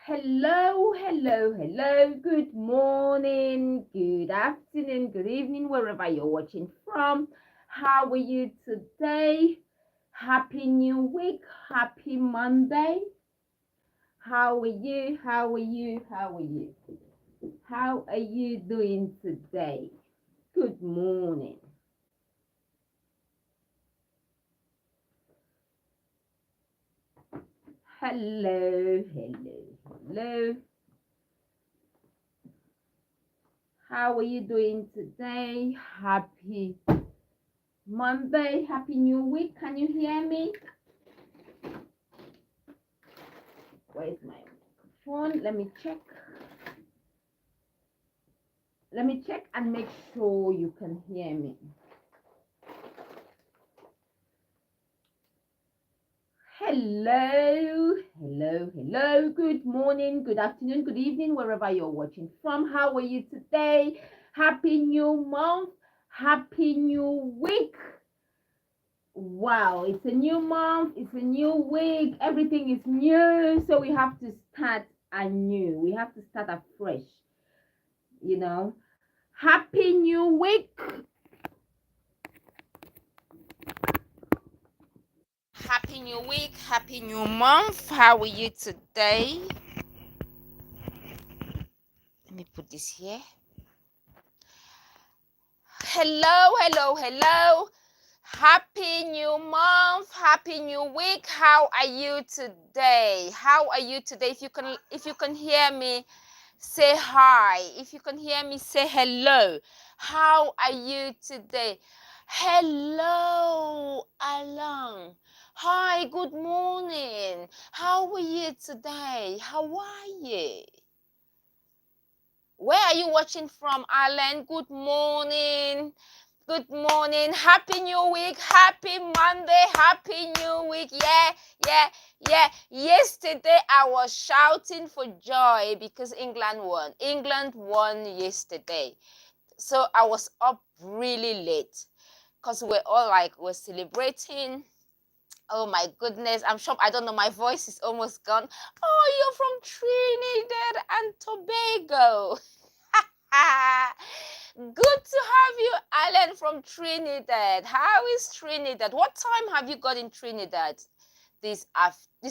Hello, hello, hello. Good morning, good afternoon, good evening, wherever you're watching from. How are you today? Happy New Week. Happy Monday. How are you? How are you? How are you? How are you doing today? Good morning. Hello, hello, hello. How are you doing today? Happy Monday, happy new week. Can you hear me? Where's my phone? Let me check. Let me check and make sure you can hear me. Hello, hello, hello. Good morning, good afternoon, good evening, wherever you're watching from. How are you today? Happy new month, happy new week. Wow, it's a new month, it's a new week, everything is new, so we have to start anew. We have to start afresh, you know. Happy new week. Happy new week, happy new month. How are you today? Let me put this here. Hello, hello, hello. Happy new month, happy new week. How are you today? How are you today? If you can hear me, say hi. If you can hear me, say hello. How are you today? Hello, Alan. Hi, good morning. How are you today? How are you? Where are you watching from, Alan? Good morning. Good morning. Happy New Week. Happy Monday. Happy New Week. Yeah. Yesterday I was shouting for joy because England won. England won yesterday. So I was up really late because we're celebrating. Oh my goodness. I'm sure, I don't know, my voice is almost gone. Oh, you're from Trinidad and Tobago. Good to have you, Alan from Trinidad. How is Trinidad? What time have you got in Trinidad this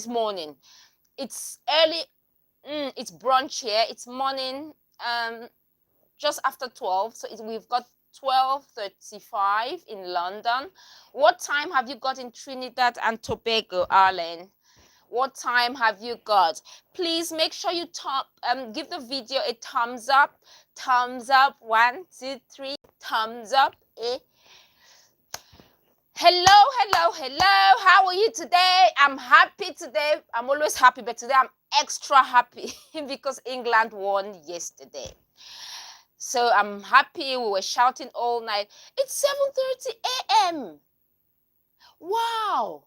morning? It's early. It's brunch here. It's morning. Just after 12. So we've got 12:35 in London. What time have you got in Trinidad and Tobago, Alan? What time have you got? Please make sure you give the video a thumbs up. Thumbs up. 1, 2, 3. Thumbs up. Hello. How are you today? I'm happy today. I'm always happy, but today I'm extra happy because England won yesterday. So I'm happy. We were shouting all night. It's 7:30 a.m. Wow.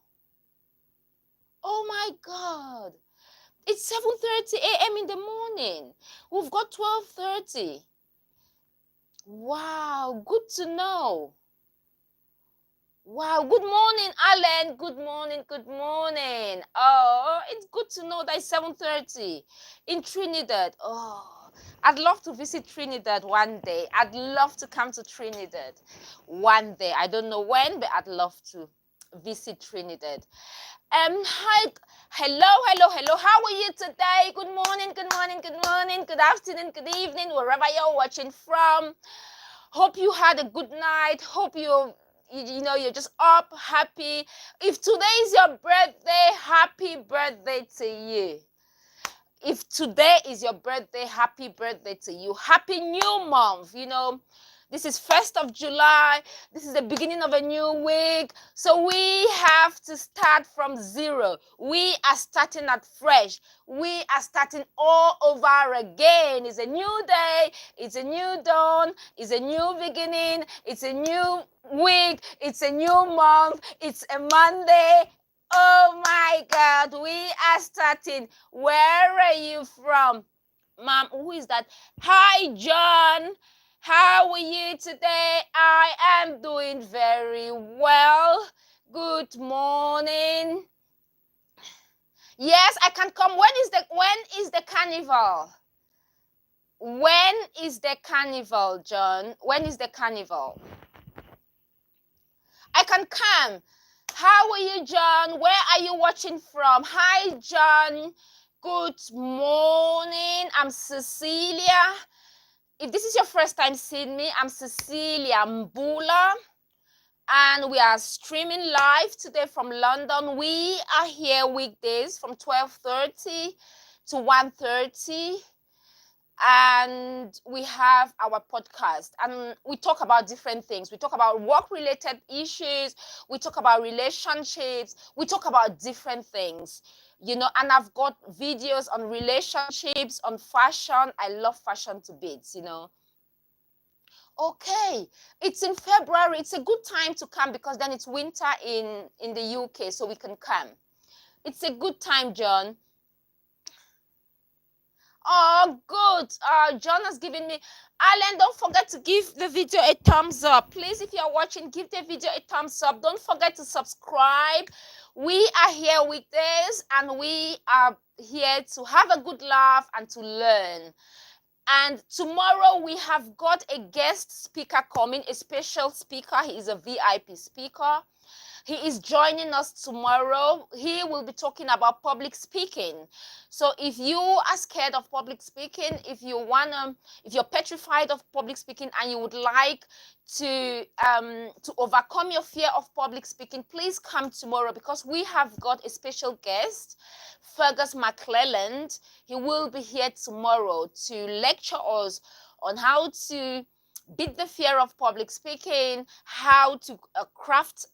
Oh my God. It's 7:30 a.m. in the morning. We've got 12:30. Wow, good to know. Wow, good morning, Alan. Good morning. Oh, it's good to know that it's 7:30 in Trinidad. Oh, I'd love to visit Trinidad one day. I'd love to come to Trinidad one day. I don't know when, but I'd love to visit Trinidad. Hi, hello. How are you today? Good morning, good afternoon, good evening, wherever you're watching from. Hope you had a good night. Hope you're just up, happy. If today is your birthday, happy birthday to you. If today is your birthday, happy birthday to you. Happy new month. This is 1st of July. This is the beginning of a new week. So we have to start from zero. We are starting at fresh. We are starting all over again. It's a new day. It's a new dawn. It's a new beginning. It's a new week. It's a new month. It's a Monday. Oh my God, we are starting. Where are you from? Mom, who is that? Hi, John. How are you today? I am doing very well. Good morning. Yes, I can come. When is the carnival? When is the carnival, John? When is the carnival? I can come. How are you, John? Where are you watching from? Hi, John. Good morning. I'm Cecilia. If this is your first time seeing me, I'm Cecilia Mbullah, and we are streaming live today from London. We are here weekdays from 12:30 to 1:30. And we have our podcast, and we talk about different things. We talk about work-related issues, we talk about relationships, we talk about different things, and I've got videos on relationships, on fashion. I love fashion to bits. Okay, it's in February. It's a good time to come because then it's winter in the UK, so we can come. It's a good time, John. Oh, good. John has given me. Alan, don't forget to give the video a thumbs up. Please, if you're watching, give the video a thumbs up. Don't forget to subscribe. We are here weekdays, and we are here to have a good laugh and to learn. And tomorrow we have got a guest speaker coming, a special speaker. He is a VIP speaker. He is joining us tomorrow. He will be talking about public speaking. So if you are scared of public speaking, if you're petrified of public speaking and you would like to overcome your fear of public speaking, please come tomorrow because we have got a special guest, Fergus McClelland. He will be here tomorrow to lecture us on how to beat the fear of public speaking, how to craft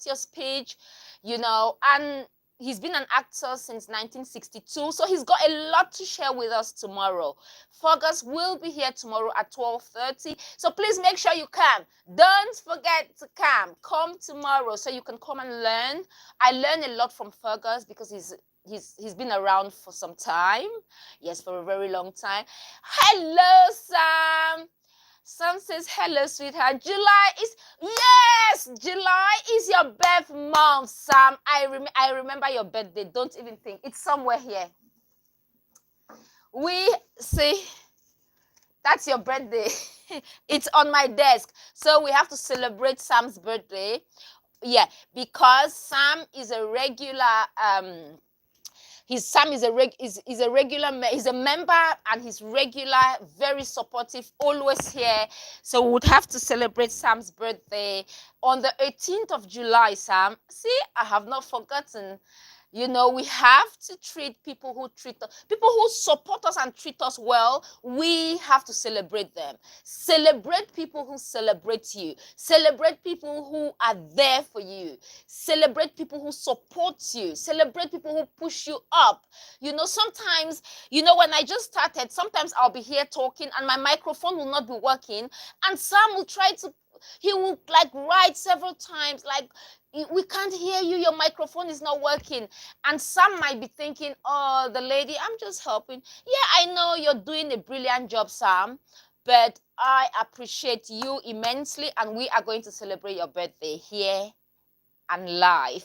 your speech, and he's been an actor since 1962, so he's got a lot to share with us tomorrow. Fergus will be here tomorrow at 12:30, so please make sure you come. Don't forget to come tomorrow so you can come and learn. I learn a lot from Fergus because he's been around for some time. Yes, for a very long time. Hello, Sam. Sam says, hello, sweetheart. July is your birth month, Sam. I remember your birthday. Don't even think. It's somewhere here. We see, that's your birthday. It's on my desk. So we have to celebrate Sam's birthday. Yeah, because Sam is a regular he's a member, and he's regular, very supportive, always here. So we would have to celebrate Sam's birthday on the 18th of July, Sam. See, I have not forgotten. We have to treat people who support us and treat us well. We have to celebrate them. Celebrate people who celebrate you. Celebrate people who are there for you. Celebrate people who support you. Celebrate people who push you up. Sometimes, when I just started, sometimes I'll be here talking and my microphone will not be working, and Sam will he will write several times, we can't hear you, your microphone is not working. And some might be thinking, oh, the lady, I'm just helping. Yeah, I know you're doing a brilliant job, Sam, but I appreciate you immensely, and we are going to celebrate your birthday here and live.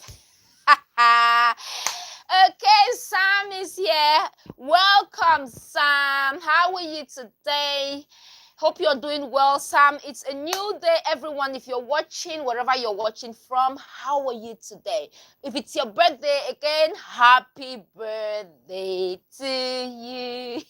Okay, Sam is here. Welcome, Sam. How are you today? Hope you're doing well, Sam. It's a new day, everyone. If you're watching, wherever you're watching from, how are you today? If it's your birthday again, happy birthday to you.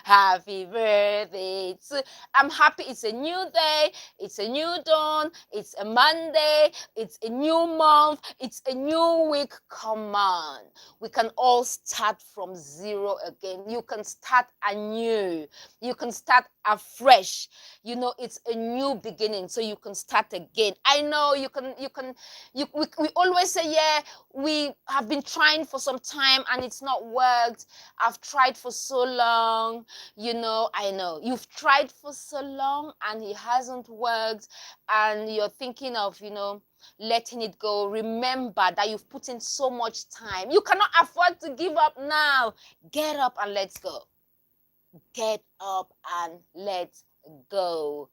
Happy birthday to... I'm happy it's a new day, it's a new dawn, it's a Monday, it's a new month, it's a new week. Come on, we can all start from zero again. You can start anew, you can start afresh. It's a new beginning, so you can start again. I know we always say, yeah, we have been trying for some time and it's not worked. I've tried for so long. I know you've tried for so long and it hasn't worked, and you're thinking of letting it go. Remember that you've put in so much time. You cannot afford to give up now. Get up and let's go. Get up and let's go.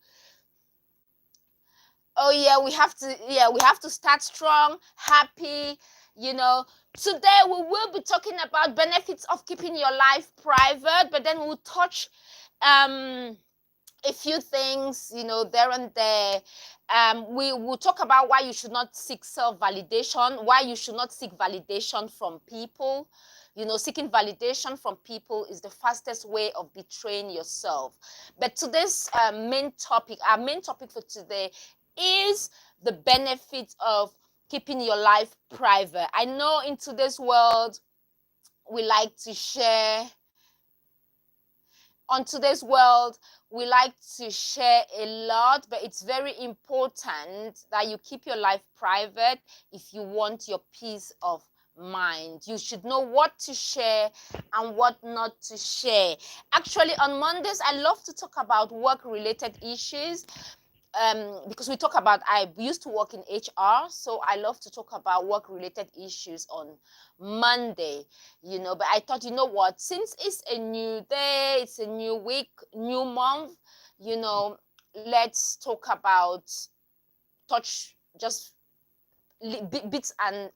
Oh yeah, we have to start strong, happy. Today we will be talking about benefits of keeping your life private, but then we'll touch a few things, there and there. We will talk about why you should not seek self-validation, why you should not seek validation from people. Seeking validation from people is the fastest way of betraying yourself. But today's our main topic for today is the benefits of keeping your life private. I know in today's world, we like to share. On today's world, we like to share a lot, but it's very important that you keep your life private if you want your peace of mind. You should know what to share and what not to share. Actually, on Mondays, I love to talk about work-related issues. Because I used to work in HR, so I love to talk about work-related issues on Monday, but I thought, what, since it's a new day, it's a new week, new month, let's talk about, touch just bits and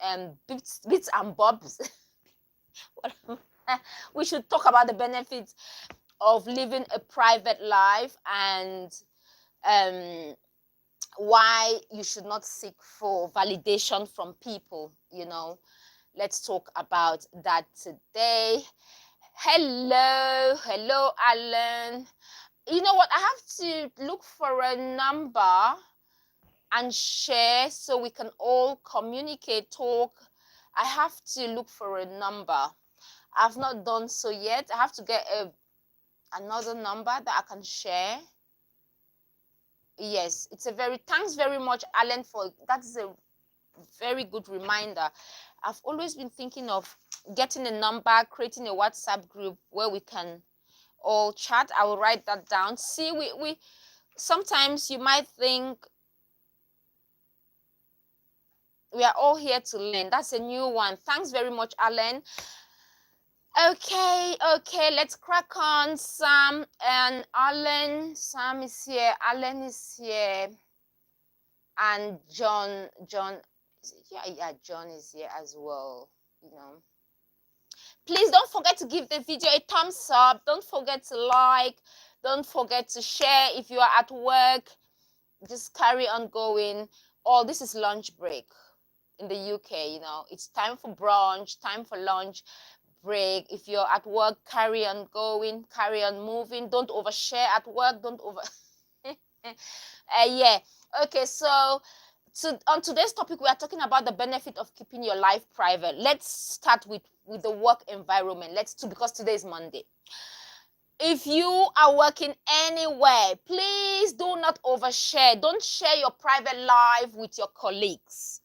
bobs. We should talk about the benefits of living a private life and why you should not seek for validation from people. Let's talk about that today. Hello, Alan. You know what? I have to look for a number and share so we can all communicate, talk. I have to look for a number. I've not done so yet. I have to get another number that I can share. Yes, thanks very much, Alan, that's a very good reminder. I've always been thinking of getting a number, creating a WhatsApp group where we can all chat. I will write that down. See, we sometimes you might think we are all here to learn. That's a new one. Thanks very much, Alan. Okay, let's crack on. Sam and Alan. Sam is here, Alan is here, and John, yeah, John is here as well, Please don't forget to give the video a thumbs up. Don't forget to like. Don't forget to share. If you are at work, just carry on going. This is lunch break in the UK, It's time for brunch, time for lunch break. If you're at work, carry on going, carry on moving. Don't overshare at work. Don't over. Yeah. Okay. So on today's topic, we are talking about the benefit of keeping your life private. Let's start with the work environment. Because today is Monday. If you are working anywhere, please do not overshare. Don't share your private life with your colleagues.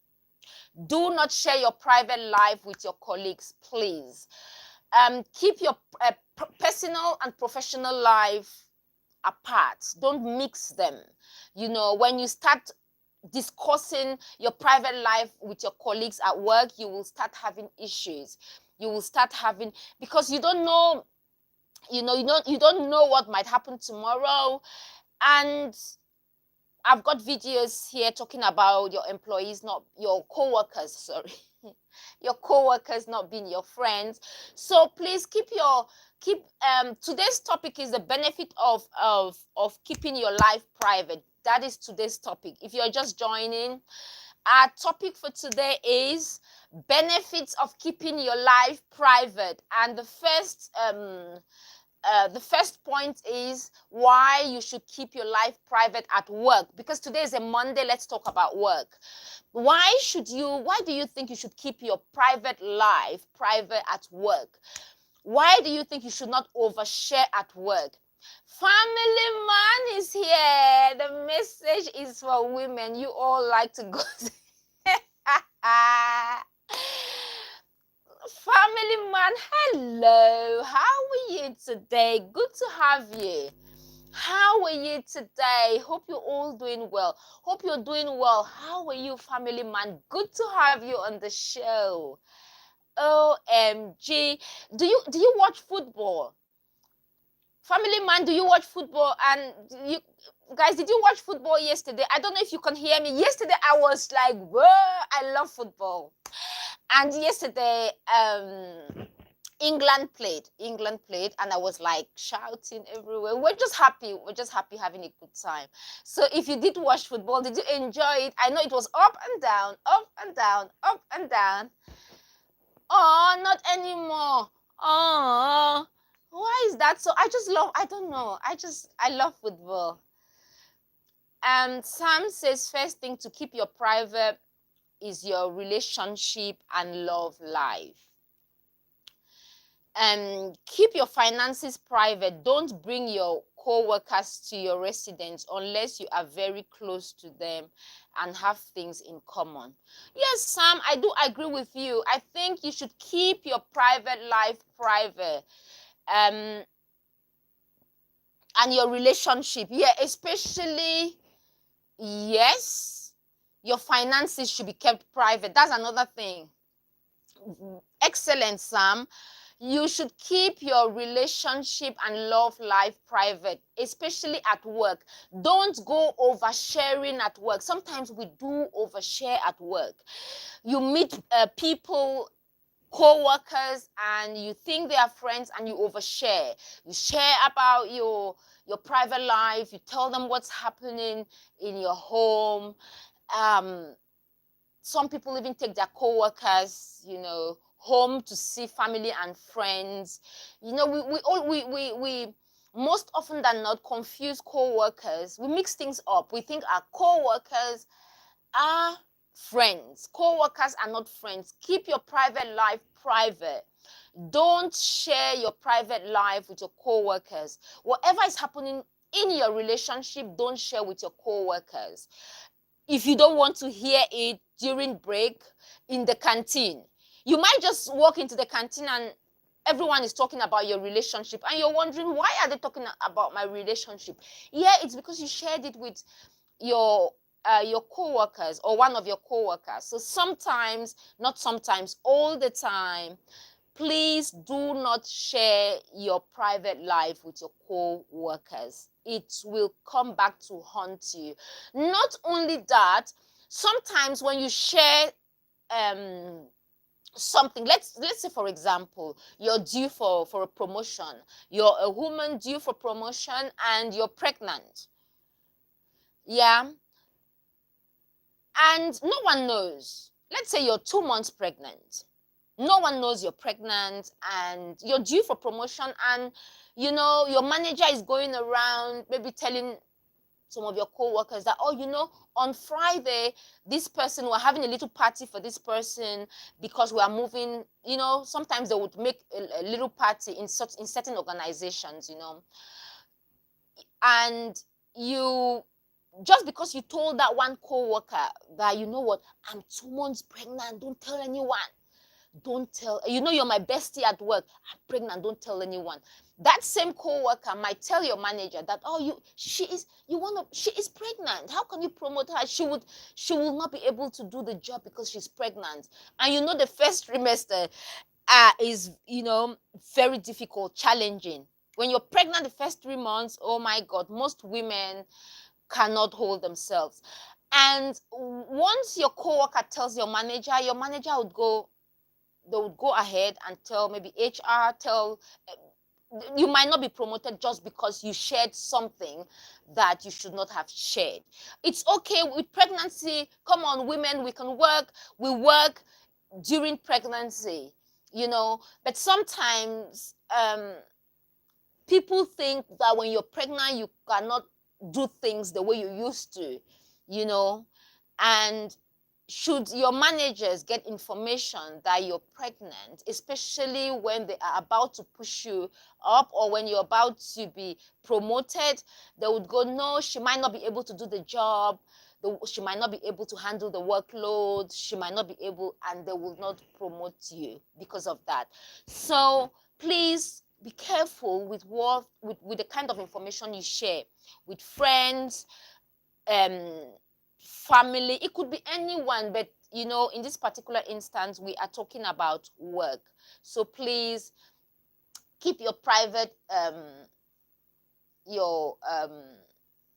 Do not share your private life with your colleagues, please. Keep your personal and professional life apart. Don't mix them. When you start discussing your private life with your colleagues at work, you will start having issues. You will start having, because you don't know, you don't know what might happen tomorrow. And I've got videos here talking about your employees, not your co-workers, sorry. Your co-workers not being your friends. So please today's topic is the benefit of keeping your life private. That is today's topic. If you're just joining, our topic for today is benefits of keeping your life private. And the first point is why you should keep your life private at work. Because today is a Monday, let's talk about work. Why do you think you should keep your private life private at work? Why do you think you should not overshare at work? Family man is here. The message is for women. You all like to go. Family man, hello. How are you today? Good to have you. How are you today? Hope you're all doing well. Hope you're doing well. How are you, family man? Good to have you on the show. OMG. Do you watch football? Family man, do you watch football? And you guys, did you watch football yesterday? I don't know if you can hear me. Yesterday I was like, whoa, I love football. And yesterday, England played, and I was like shouting everywhere. We're just happy. We're just happy having a good time. So if you did watch football, did you enjoy it? I know it was up and down, up and down, up and down. Oh, not anymore. Oh, why is that so? I don't know. I love football. Sam says first thing to keep your private is your relationship and love life. Keep your finances private. Don't bring your co-workers to your residence unless you are very close to them and have things in common. Yes, Sam, I do agree with you. I think you should keep your private life private. And your relationship, yeah, especially, yes, your finances should be kept private. That's another thing. Excellent, Sam. You should keep your relationship and love life private, especially at work. Don't go oversharing at work. Sometimes we do overshare at work. You meet people, co-workers, and you think they are friends, and you overshare. You share about your private life. You tell them what's happening in your home. Some people even take their co-workers, home to see family and friends. We most often than not confuse co-workers. We mix things up. We think our co-workers are friends. Co-workers are not friends. Keep your private life private. Don't share your private life with your co-workers. Whatever is happening in your relationship, don't share with your co-workers. If you don't want to hear it during break, in the canteen, you might just walk into the canteen and everyone is talking about your relationship, and you're wondering, why are they talking about my relationship? Yeah, it's because you shared it with your co-workers or one of your co-workers. So sometimes, not sometimes, all the time, please do not share your private life with your co-workers. It will come back to haunt you. Not only that, sometimes when you share something, let's say, for example, you're due for a promotion. You're a woman due for promotion and you're pregnant. Yeah. And no one knows. Let's say you're 2 months pregnant. No one knows you're pregnant and you're due for promotion, and your manager is going around maybe telling some of your co-workers that, on Friday, this person, we're having a little party for this person because we are moving. Sometimes they would make a little party in certain organizations, and you, just because you told that one co-worker that, I'm 2 months pregnant, don't tell anyone. Don't tell, you're my bestie at work, I'm pregnant, don't tell anyone. That same co-worker might tell your manager that, she is pregnant. How can you promote her? She will not be able to do the job because she's pregnant. And the first trimester is, very difficult, challenging. When you're pregnant the first 3 months, oh my God, most women cannot hold themselves. And once your co-worker tells your manager would go ahead and tell maybe HR, you might not be promoted just because you shared something that you should not have shared. It's okay with pregnancy. Come on, women, we can work. We work during pregnancy, but sometimes people think that when you're pregnant, you cannot do things the way you used to, and should your managers get information that you're pregnant, especially when they are about to push you up or when you're about to be promoted, they would go, no, she might not be able to do the job. She might not be able to handle the workload. She might not be able, and they will not promote you because of that. So please be careful with the kind of information you share with friends, family. It could be anyone, but in this particular instance, we are talking about work. So please keep your private,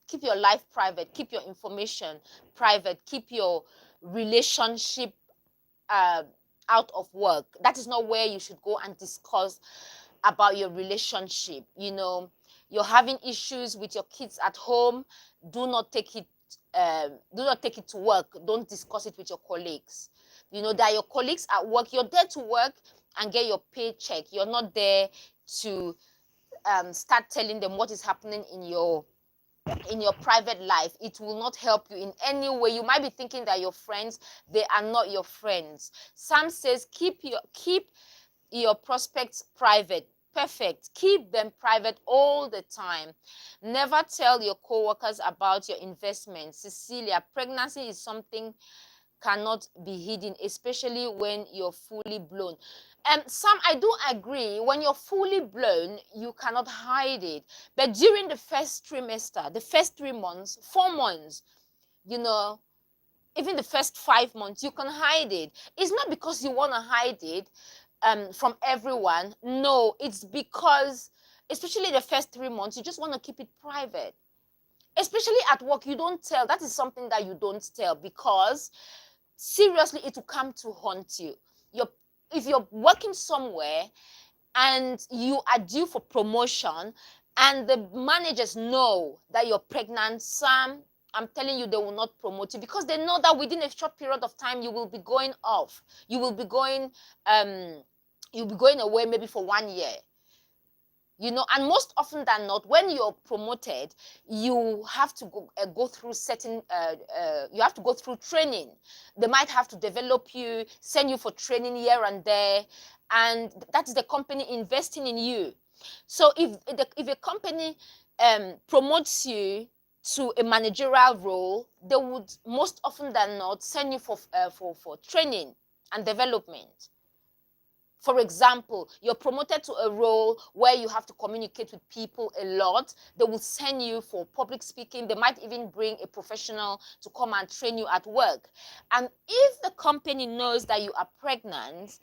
keep your life private, keep your information private, keep your relationship out of work. That is not where you should go and discuss about your relationship. You know, you're having issues with your kids at home. Do not take it to work. Don't discuss it with your colleagues. You know, that your colleagues at work, you're there to work and get your paycheck. You're not there to start telling them what is happening in your private life. It will not help you in any way. You might be thinking that your friends, they are not your friends. Sam says keep your prospects private. Perfect. Keep them private all the time. Never tell your co-workers about your investments. Cecilia, pregnancy is something cannot be hidden, especially when you're fully blown. Sam, I do agree. When you're fully blown, you cannot hide it. But during the first trimester, the first 3 months, 4 months, you know, even the first 5 months, you can hide it. It's not because you want to hide it from everyone. No, it's because, especially the first 3 months, you just want to keep it private. Especially at work, you don't tell. That is something that you don't tell, because seriously, it will come to haunt you. If you're working somewhere and you are due for promotion and the managers know that you're pregnant, Sam, I'm telling you, they will not promote you, because they know that within a short period of time you will be going off. You will be going away maybe for 1 year. You know, and most often than not, when you're promoted, you have to go through certain, you have to go through training. They might have to develop you, send you for training here and there, and that is the company investing in you. So if a company promotes you to a managerial role, they would most often than not send you for training and development. For example, you're promoted to a role where you have to communicate with people a lot. They will send you for public speaking. They might even bring a professional to come and train you at work. And if the company knows that you are pregnant,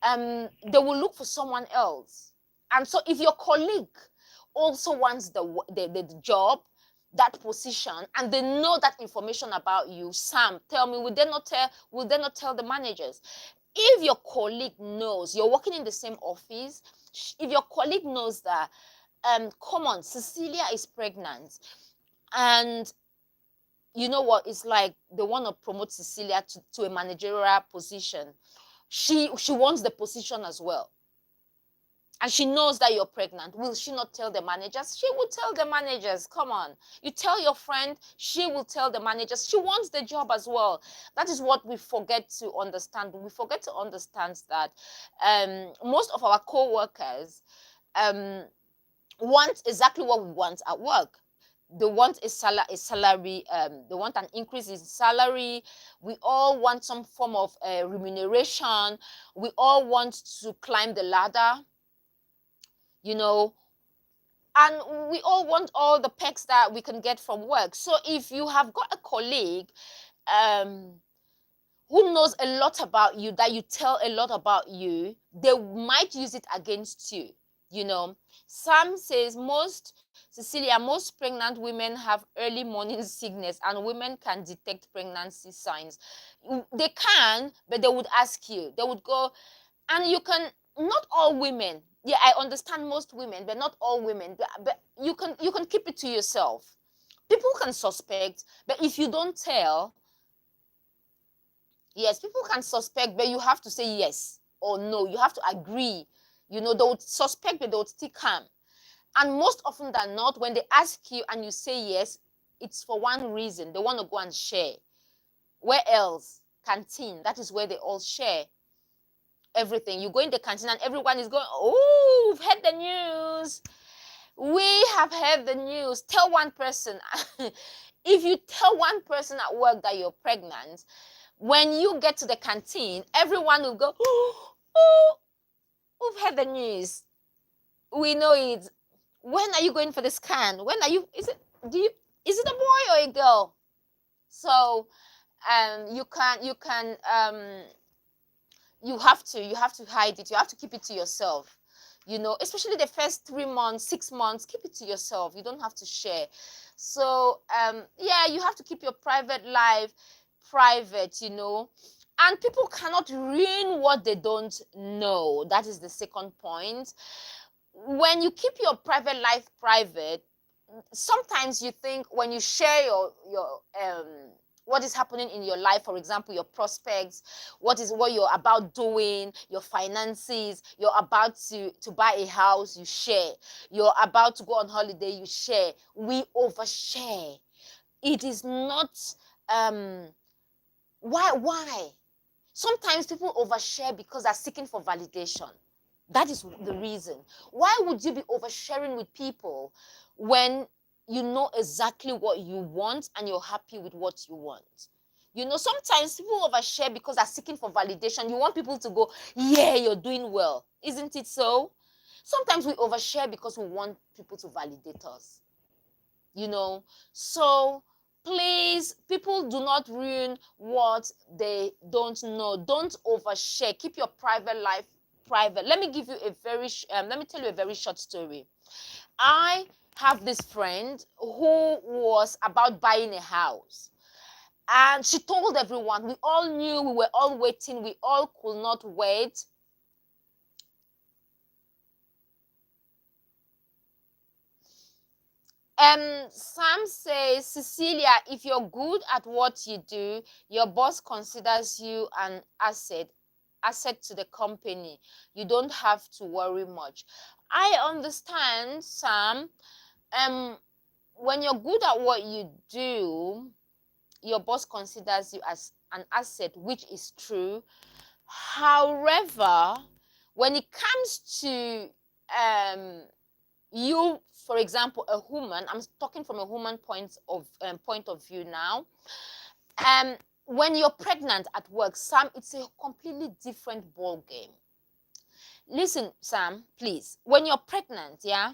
they will look for someone else. And so if your colleague also wants the job, that position, and they know that information about you, Sam, tell me, will they not tell the managers? If your colleague knows, you're working in the same office, if your colleague knows that, come on, Cecilia is pregnant, and you know what, it's like they want to promote Cecilia to a managerial position. She wants the position as well. And she knows that you're pregnant. Will she not tell the managers? She will tell the managers. Come on. You tell your friend, she will tell the managers. She wants the job as well. That is what we forget to understand. We forget to understand that most of our co-workers want exactly what we want at work. They want a salary, they want an increase in salary. We all want some form of remuneration. We all want to climb the ladder. You know, and we all want all the perks that we can get from work. So if you have got a colleague who knows a lot about you, that you tell a lot about you, they might use it against you. You know, Sam says Cecilia, most pregnant women have early morning sickness, and women can detect pregnancy signs. They can, but they would ask you. They would go, and you can, not all women. Yeah, I understand most women, but not all women. But you can keep it to yourself. People can suspect, but if you don't tell, yes, people can suspect, but you have to say yes or no. You have to agree. You know, they would suspect, but they would still come. And most often than not, when they ask you and you say yes, it's for one reason. They want to go and share. Where else? Canteen. That is where they all share everything. You go in the canteen and everyone is going, oh, we've heard the news. We have heard the news. Tell one person. If you tell one person at work that you're pregnant, when you get to the canteen, everyone will go, oh, we've heard the news. We know it. When are you going for the scan? When are you, is it a boy or a girl? So you have to hide it. You have to keep it to yourself. You know, especially the first 3 months, 6 months, keep it to yourself. You don't have to share. So yeah, you have to keep your private life private, you know. And people cannot ruin what they don't know. That is the second point. When you keep your private life private, sometimes you think when you share your what is happening in your life, for example, your prospects, what you're about doing, your finances, you're about to buy a house, you share. You're about to go on holiday, you share. We overshare. It is not why sometimes people overshare because they're seeking for validation. That is the reason. Why would you be oversharing with people when you know exactly what you want and you're happy with what you want? You know, sometimes people overshare because they're seeking for validation. You want people to go, yeah, you're doing well. Isn't it so? Sometimes we overshare because we want people to validate us. You know, so please, people, do not ruin what they don't know. Don't overshare. Keep your private life private. Let me tell you a very short story. I have this friend who was about buying a house, and she told everyone. We all knew, we were all waiting, we all could not wait. Sam says, Cecilia, if you're good at what you do, your boss considers you an asset to the company. You don't have to worry much. I understand, Sam. When you're good at what you do, your boss considers you as an asset, which is true. However, when it comes to you, for example, a woman, I'm talking from a woman point of view now. When you're pregnant at work, Sam, it's a completely different ball game. Listen, Sam, please. When you're pregnant, yeah,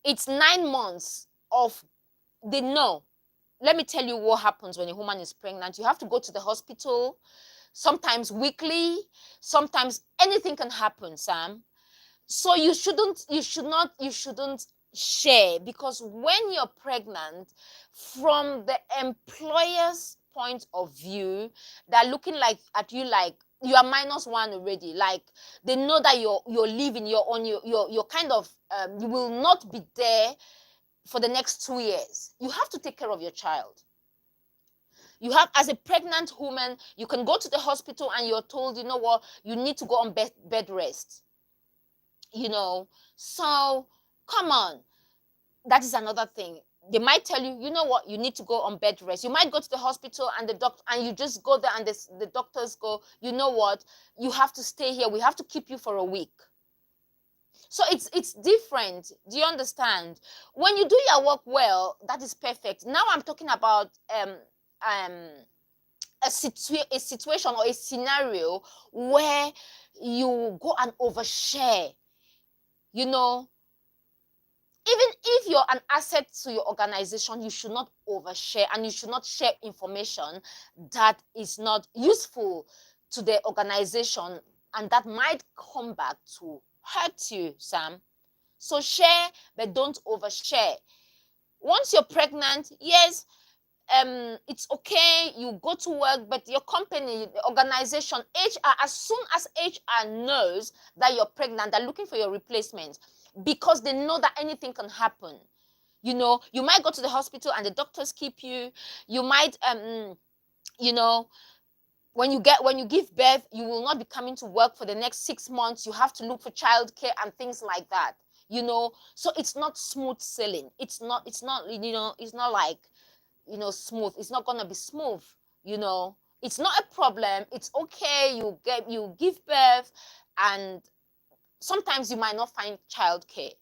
it's 9 months of they know. Let me tell you what happens when a woman is pregnant. You have to go to the hospital, sometimes weekly, sometimes anything can happen, Sam. So you shouldn't share, because when you're pregnant, from the employer's point of view, they're looking at you like you are -1 already. Like, they know that you're living, you're kind of you will not be there for the next 2 years. You have to take care of your child. You have, as a pregnant woman, you can go to the hospital and you're told, you know what, you need to go on bed rest. You know, so come on. That is another thing. They might tell you, you know what, you need to go on bed rest. You might go to the hospital and you just go there and the doctors go, you know what, you have to stay here. We have to keep you for a week. So it's different. Do you understand? When you do your work well, that is perfect. Now I'm talking about a situation or a scenario where you go and overshare. You know, even if you're an asset to your organization, you should not overshare, and you should not share information that is not useful to the organization and that might come back to hurt you, Sam. So share, but don't overshare. Once you're pregnant, yes, it's okay, you go to work, but your company, the organization, HR, as soon as HR knows that you're pregnant, they're looking for your replacement, because they know that anything can happen. You know, you might go to the hospital and the doctors keep you. You might, you know, when you give birth, you will not be coming to work for the next 6 months. You have to look for childcare and things like that. You know, so it's not smooth sailing. It's not, you know, it's not like, you know, smooth. It's not gonna be smooth. You know, it's not a problem. It's okay. You give birth, and sometimes you might not find childcare.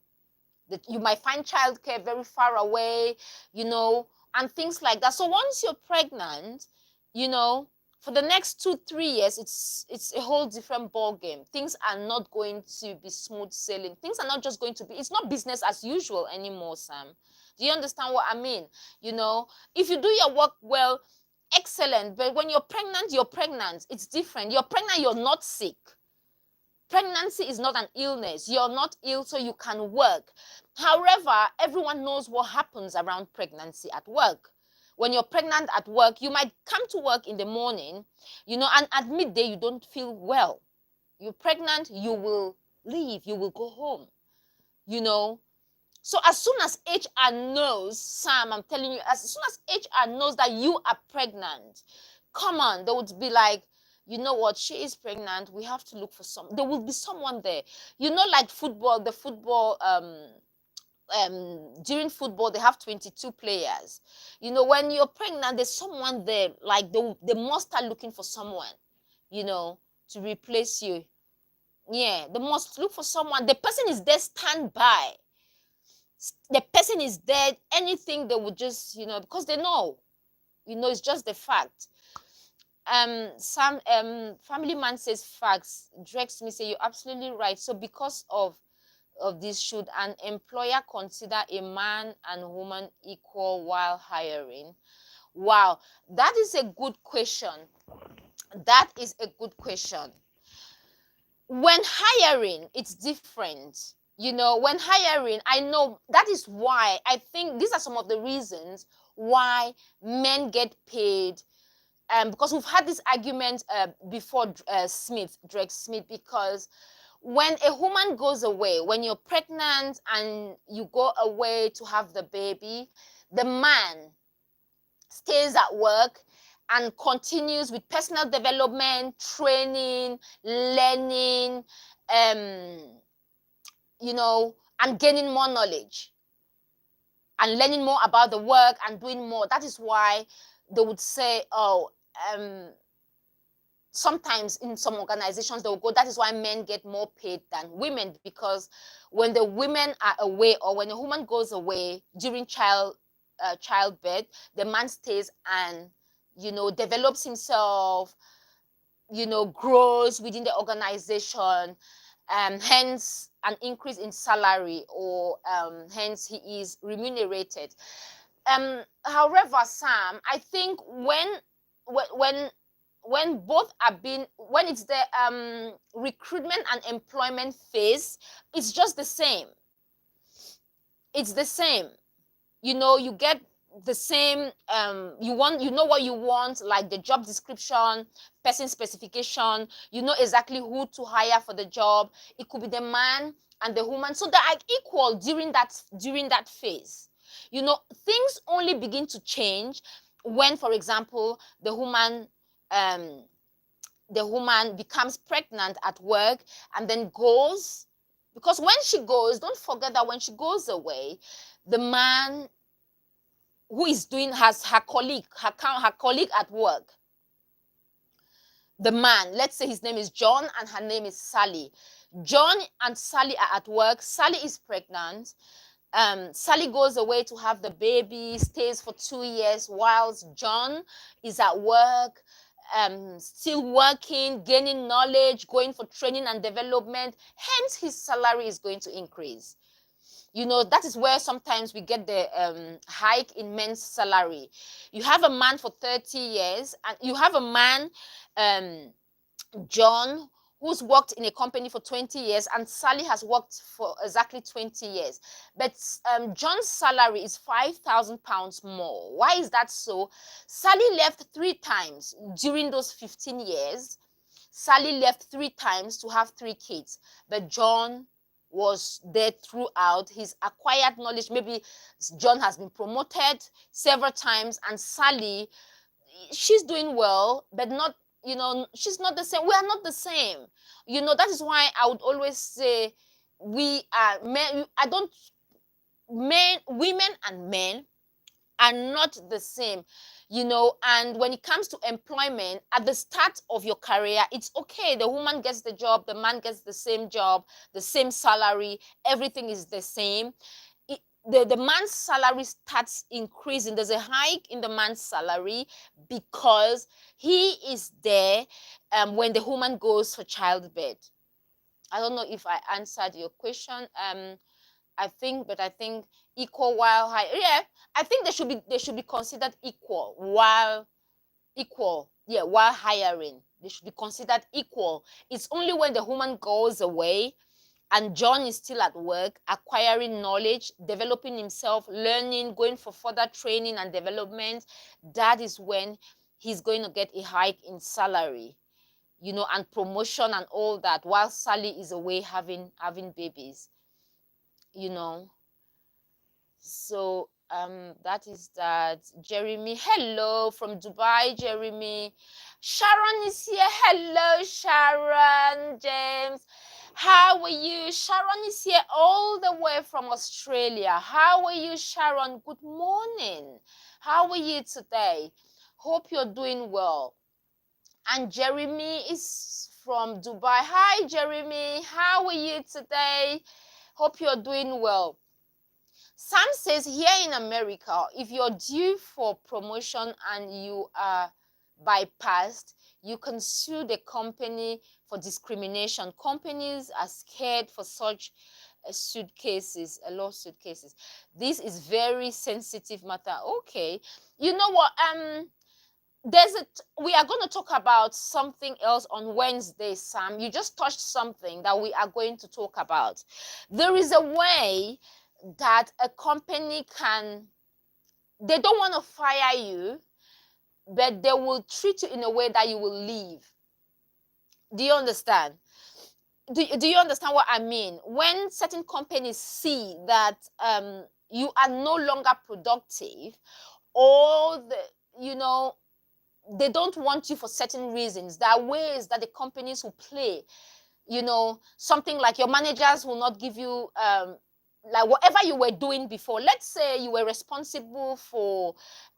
That you might find childcare very far away, you know, and things like that. So once you're pregnant, you know, for the next 2-3 years, it's a whole different ball game. Things are not going to be smooth sailing. Things are not just going to be. It's not business as usual anymore, Sam. Do you understand what I mean? You know, if you do your work well, excellent. But when you're pregnant, you're pregnant. It's different. You're pregnant, you're not sick. Pregnancy is not an illness. You're not ill, so you can work. However, everyone knows what happens around pregnancy at work. when you're pregnant at work, you might come to work in the morning, and at midday you don't feel well. You're pregnant, you will leave, you will go home, So as soon as HR knows, Sam, I'm telling you, as soon as HR knows that you are pregnant, come on, they would be like, you know what, she is pregnant, we have to look for there will be someone there. Like football, during football, they have 22 players. When you're pregnant, there's someone there, like they must start looking for someone, to replace you. Yeah, they must look for someone. The person is there, stand by. The person is there, anything they would just, because they know, it's just the fact. Some family man says facts. Drex me say you're absolutely right. So because of this, should an employer consider a man and woman equal while hiring? Wow, that is a good question. That is a good question. When hiring, it's different. When hiring, I know that is why I think these are some of the reasons why men get paid. Because we've had this argument before, Drake Smith, because when a woman goes away, when you're pregnant and you go away to have the baby, the man stays at work and continues with personal development, training, learning, and gaining more knowledge and learning more about the work and doing more. That is why they would say, sometimes in some organizations they will go, that is why men get more paid than women, because when the women are away, or when a woman goes away during childbirth, the man stays and develops himself, grows within the organization, hence an increase in salary, or hence he is remunerated. However, Sam, I think when both are being, when it's the recruitment and employment phase, it's just the same. It's the same. You get the same, you know what you want, like the job description, person specification, exactly who to hire for the job. It could be the man and the woman, so they are equal during that phase. Things only begin to change when, for example, the woman becomes pregnant at work and then goes, because when she goes, don't forget that when she goes away, the man who is doing, has her colleague at work, the man, let's say his name is John and her name is Sally. John and Sally are at work. Sally is pregnant. Sally goes away to have the baby, stays for 2 years, whilst John is at work, still working, gaining knowledge, going for training and development. Hence, his salary is going to increase. That is where sometimes we get the hike in men's salary. You have a man for 30 years, and you have a man, John, who's worked in a company for 20 years, and Sally has worked for exactly 20 years. But John's salary is £5,000 more. Why is that so? Sally left 3 times during those 15 years. Sally left 3 times to have 3 kids, but John was there throughout. His acquired knowledge, maybe John has been promoted several times, and Sally, she's doing well, but not, she's not the same. We are not the same. That is why I would always say we are men. Women and men are not the same, and when it comes to employment, at the start of your career, it's okay. The woman gets the job, the man gets the same job, the same salary, everything is the same. The man's salary starts increasing. There's a hike in the man's salary because he is there when the woman goes for childbirth. I don't know if I answered your question. I think equal while high. Yeah, I think they should be considered equal while hiring. They should be considered equal. It's only when the woman goes away and John is still at work, acquiring knowledge, developing himself, learning, going for further training and development, that is when he's going to get a hike in salary, you know, and promotion and all that, while Sally is away having babies, you know. So that is that. Jeremy, hello from Dubai. Jeremy, Sharon is here. Hello, Sharon. James, how are you? Sharon is here all the way from Australia. How are you, Sharon? Good morning. How are you today? Hope you're doing well. And Jeremy is from Dubai. Hi, Jeremy. How are you today? Hope you're doing well. Sam says here in America, if you're due for promotion and you are bypassed, you can sue the company for discrimination. Companies are scared for such lawsuit cases. This is very sensitive matter. Okay, you know what? We are going to talk about something else on Wednesday, Sam. You just touched something that we are going to talk about. There is a way that a company they don't want to fire you, but they will treat you in a way that you will leave. Do you understand? Do you understand what I mean? When certain companies see that you are no longer productive, or they don't want you for certain reasons, there are ways that the companies will play. Something like your managers will not give you like whatever you were doing before. Let's say you were responsible for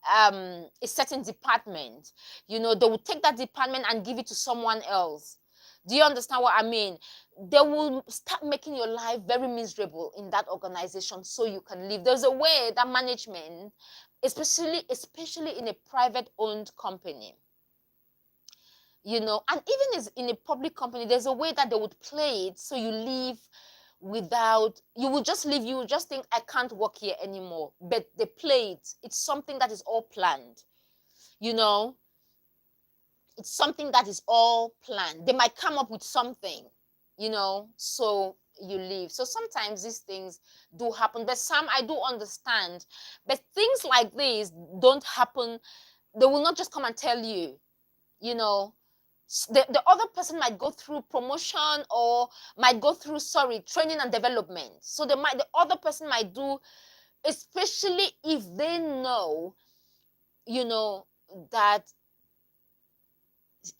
a certain department. They will take that department and give it to someone else. Do you understand what I mean? They will start making your life very miserable in that organization so you can leave. There's a way that management, especially in a private owned company, and even as in a public company, there's a way that they would play it so you leave you will just leave. You will just think, I can't work here anymore. But they play it. It's something that is all planned. It's something that is all planned. They might come up with something, so you leave. So sometimes these things do happen. But Sam, I do understand. But things like this don't happen. They will not just come and tell you, the other person might go through promotion or might go through training and development. So the other person might do, especially if they know that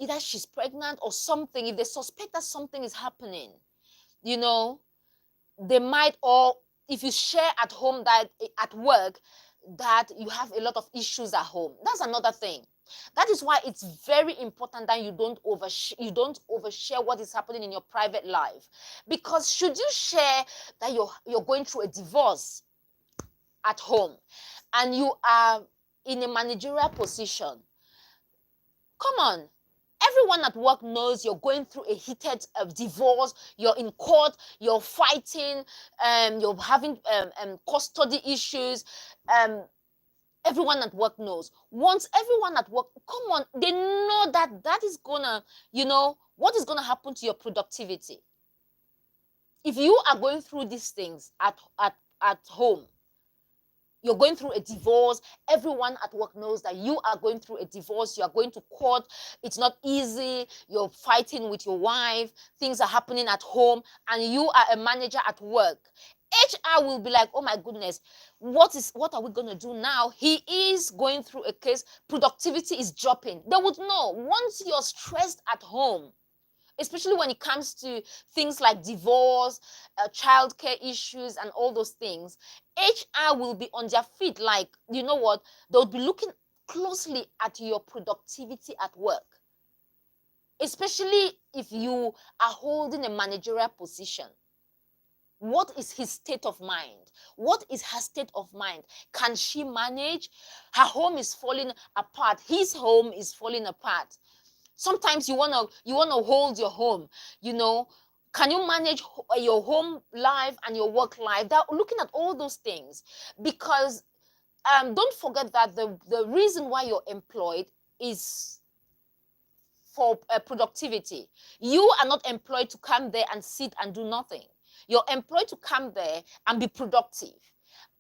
either she's pregnant or something. If they suspect that something is happening, they might, or if you share at home, that at work that you have a lot of issues at home, that's another thing. That is why it's very important that you don't overshare what is happening in your private life. Because should you share that you're going through a divorce at home and you are in a managerial position, come on, everyone at work knows you're going through a heated divorce, you're in court, you're fighting, you're having custody issues. Everyone at work knows. Once everyone at work, come on, they know that is gonna, what is gonna happen to your productivity. If you are going through these things at home, you're going through a divorce, everyone at work knows that you are going through a divorce, you are going to court, it's not easy, you're fighting with your wife, things are happening at home, and you are a manager at work. HR will be like, oh my goodness, what are we going to do now? He is going through a case, productivity is dropping. They would know. Once you're stressed at home, especially when it comes to things like divorce, childcare issues, and all those things, HR will be on their feet. Like, you know what? They'll be looking closely at your productivity at work, especially if you are holding a managerial position. What is his state of mind? What is her state of mind? Can she manage? Her home is falling apart. His home is falling apart. Sometimes you wanna hold your home. Can you manage your home life and your work life? They're looking at all those things, because don't forget that the reason why you're employed is for productivity. You are not employed to come there and sit and do nothing. You're employed to come there and be productive.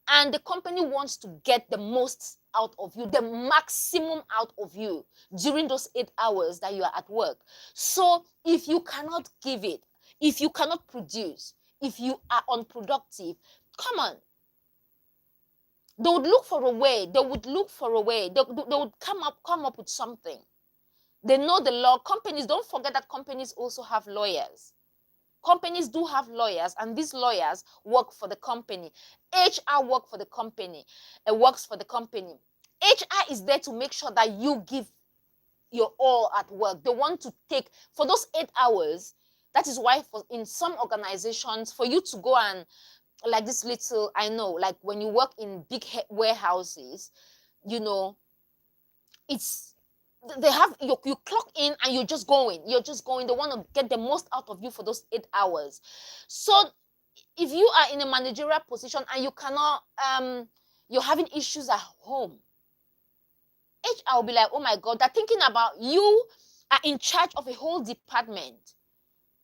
And the company wants to get the most out of you, the maximum out of you during those 8 hours that you are at work. So if you cannot give it, if you cannot produce, if you are unproductive, come on. They would look for a way. They would look for a way. They would come up with something. They know the law. Companies, don't forget that companies also have lawyers. Companies do have lawyers, and these lawyers work for the company. HR work for the company. It works for the company. HR is there to make sure that you give your all at work. They want to take, for those 8 hours, that is why in some organizations, for you to go and, like this little, I know, like when you work in big warehouses, you know, it's, they have, you clock in and you're just going. They want to get the most out of you for those 8 hours. So if you are in a managerial position and you cannot, you're having issues at home, HR will be like, oh my God, they're thinking about you are in charge of a whole department.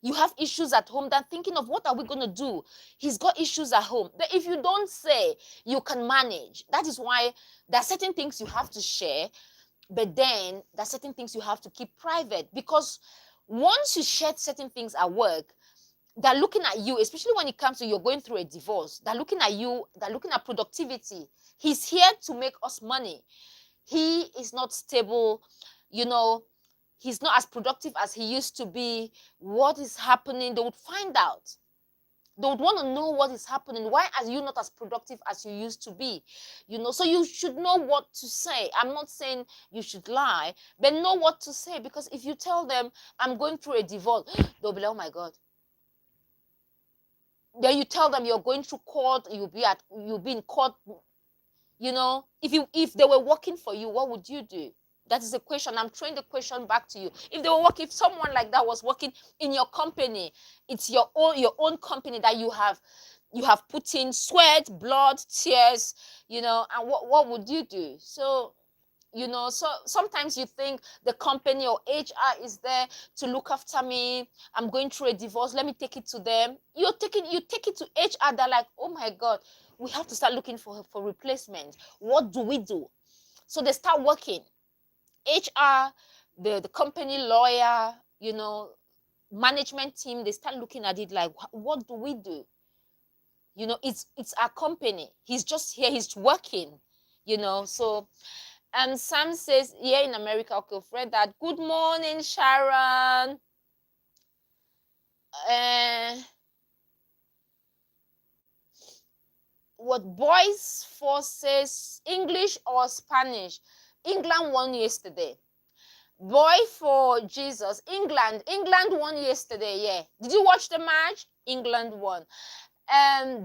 You have issues at home. They're thinking of, what are we going to do? He's got issues at home. But if you don't say, you can manage. That is why there are certain things you have to share, but then there are certain things you have to keep private. Because once you share certain things at work, they're looking at you, especially when it comes to you're going through a divorce. They're looking at you. They're looking at productivity. He's here to make us money. He is not stable, you know, he's not as productive as he used to be. What is happening? They would find out. They would want to know what is happening. Why are you not as productive as you used to be? You know, so you should know what to say. I'm not saying you should lie, but know what to say. Because if you tell them, I'm going through a divorce, they'll be like, oh my God. Then you tell them you're going through court, you'll be in court. You know, if they were working for you, what would you do? That is a question. I'm throwing the question back to you. If someone like that was working in your company, it's your own company that you have put in sweat, blood, tears, you know, and what would you do? So, you know, so sometimes you think the company or HR is there to look after me. I'm going through a divorce. Let me take it to them. You take it to HR. They're like, oh my God, we have to start looking for replacement. What do we do? So they start working. HR, the company lawyer, you know, management team, they start looking at it like, what do we do? You know, it's our company. He's just here. He's working, you know. So, and Sam says, here in America, okay, I've read that. Good morning, Sharon. What boys forces, English or Spanish? England won yesterday. Boy for Jesus, England won yesterday. Yeah, did you watch the match? England won.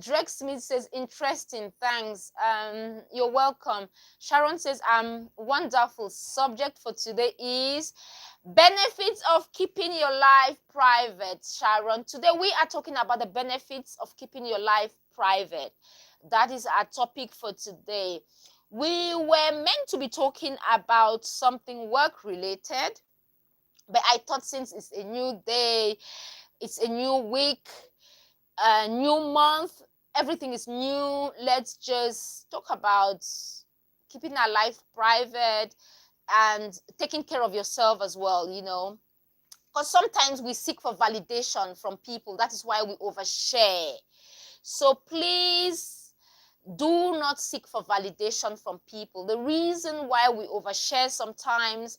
Drake Smith says, interesting, thanks. You're welcome. Sharon says, wonderful. Subject for today is benefits of keeping your life private. Sharon, today we are talking about the benefits of keeping your life private. That is our topic for today. We were meant to be talking about something work related, but I thought since it's a new day, it's a new week, a new month, everything is new, let's just talk about keeping our life private and taking care of yourself as well, you know, because sometimes we seek for validation from people. That is why we overshare. So please do not seek for validation from people. The reason why we overshare sometimes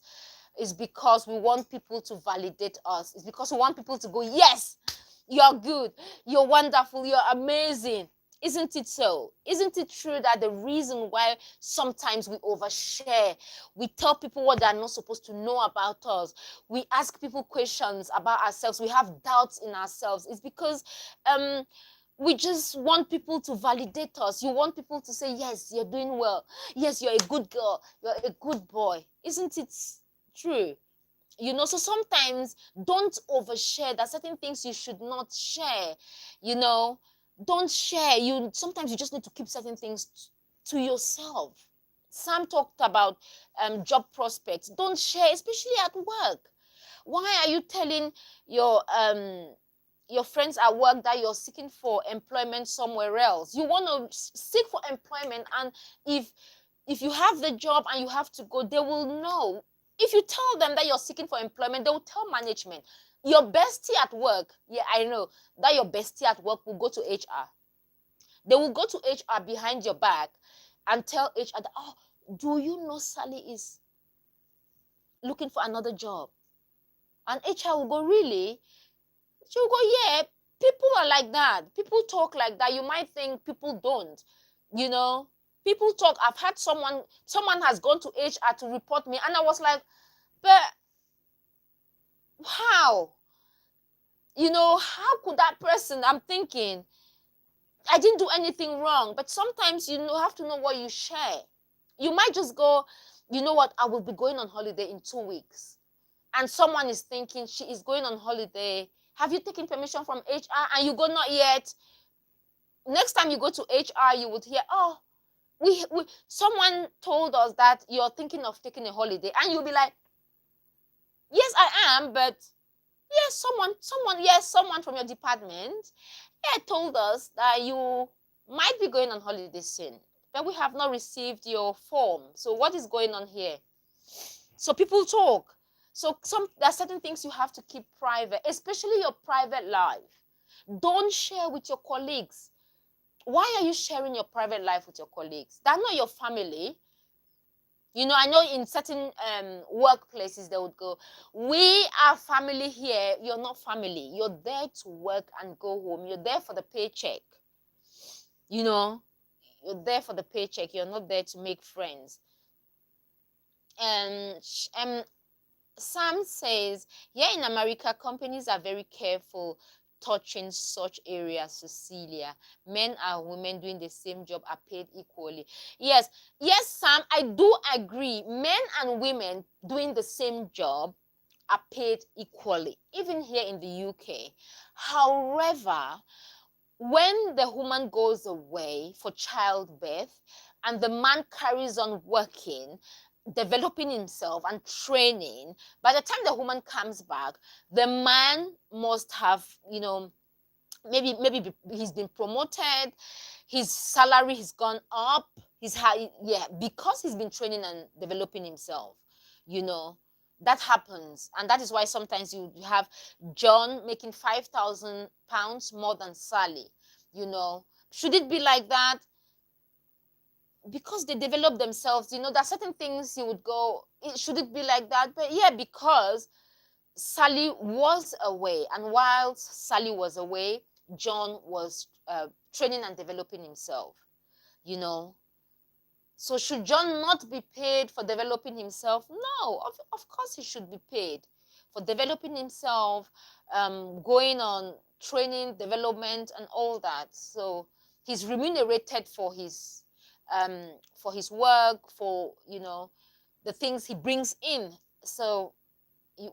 is because we want people to validate us. It's because we want people to go, yes, you're good, you're wonderful, you're amazing. Isn't it so? Isn't it true that the reason why sometimes we overshare, we tell people what they're not supposed to know about us, we ask people questions about ourselves, we have doubts in ourselves, it's because we just want people to validate us. You want people to say, yes, you're doing well. Yes, you're a good girl. You're a good boy. Isn't it true? You know, so sometimes don't overshare. There are certain things you should not share. You know, don't share. Sometimes you just need to keep certain things to yourself. Sam talked about job prospects. Don't share, especially at work. Why are you telling your your friends at work that you're seeking for employment somewhere else. You want to seek for employment, and if you have the job and you have to go, they will know. If you tell them that you're seeking for employment, they will tell management. Your bestie at work, yeah, I know that your bestie at work will go to HR. They will go to HR behind your back and tell HR that, oh, do you know Sally is looking for another job? And HR will go, really? She will go, yeah, people are like that. People talk like that. You might think people don't, you know. People talk. I've had someone has gone to HR to report me, and I was like, but how? You know, how could that person, I'm thinking, I didn't do anything wrong. But sometimes you have to know what you share. You might just go, you know what, I will be going on holiday in 2 weeks. And someone is thinking she is going on holiday. Have you taken permission from HR? And you go, not yet. Next time you go to HR, you would hear, oh, we someone told us that you're thinking of taking a holiday. And you'll be like, yes, I am, but yes, someone from your department, yeah, told us that you might be going on holiday soon, but we have not received your form. So what is going on here? So people talk. So there are certain things you have to keep private, especially your private life. Don't share with your colleagues. Why are you sharing your private life with your colleagues? They're not your family. You know, I know in certain workplaces they would go, we are family here. You're not family. You're there to work and go home. You're there for the paycheck. You know, you're there for the paycheck. You're not there to make friends. And Sam says, yeah, in America, companies are very careful touching such areas, Cecilia. Men and women doing the same job are paid equally. Yes, Sam, I do agree. Men and women doing the same job are paid equally, even here in the UK. However, when the woman goes away for childbirth and the man carries on working, developing himself and training, by the time the woman comes back, the man must have, you know, maybe he's been promoted, his salary has gone up, because he's been training and developing himself, you know. That happens, and that is why sometimes you have John making £5,000 more than Sally. You know, should it be like that? Because they develop themselves, you know, there are certain things you would go, should it be like that? But yeah, because Sally was away, and while Sally was away, John was training and developing himself, you know. So should John not be paid for developing himself? No, of course he should be paid for developing himself, going on training, development, and all that. So he's remunerated for his work, for, you know, the things he brings in. So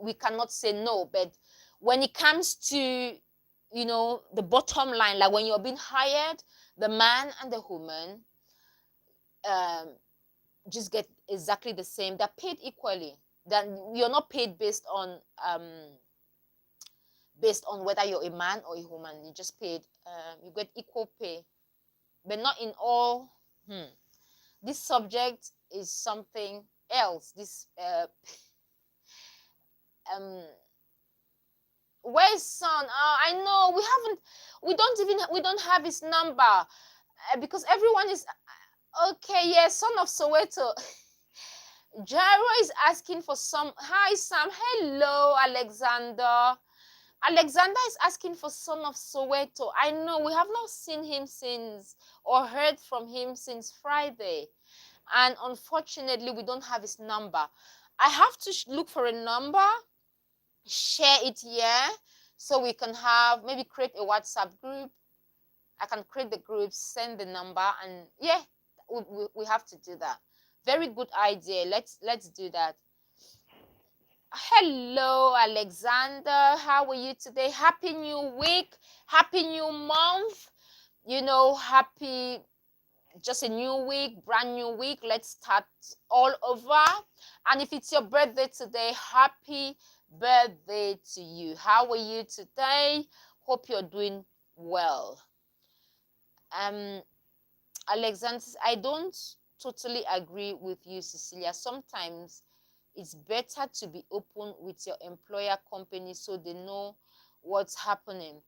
we cannot say no. But when it comes to, you know, the bottom line, like when you're being hired, the man and the woman just get exactly the same. They're paid equally. Then you're not paid based on whether you're a man or a woman. You just paid, you get equal pay, but not in all. This subject is something else. This where's son? I know we don't have his number, because everyone is okay. Yeah, son of Soweto. Jairo is asking for some. Hi Sam. Hello Alexander. Alexander is asking for son of Soweto. I know we have not seen him since, or heard from him since Friday, and unfortunately we don't have his number. I have to look for a number, share it here, so we can have, maybe create a WhatsApp group. I can create the group, send the number, and yeah, we have to do that. Very good idea. Let's do that. Hello Alexander, how are you today? Happy new week, happy new month, you know, happy, just a new week, brand new week. Let's start all over. And if it's your birthday today, happy birthday to you. How are you today? Hope you're doing well. Alexander, I don't totally agree with you, Cecilia. Sometimes it's better to be open with your employer company so they know what's happening.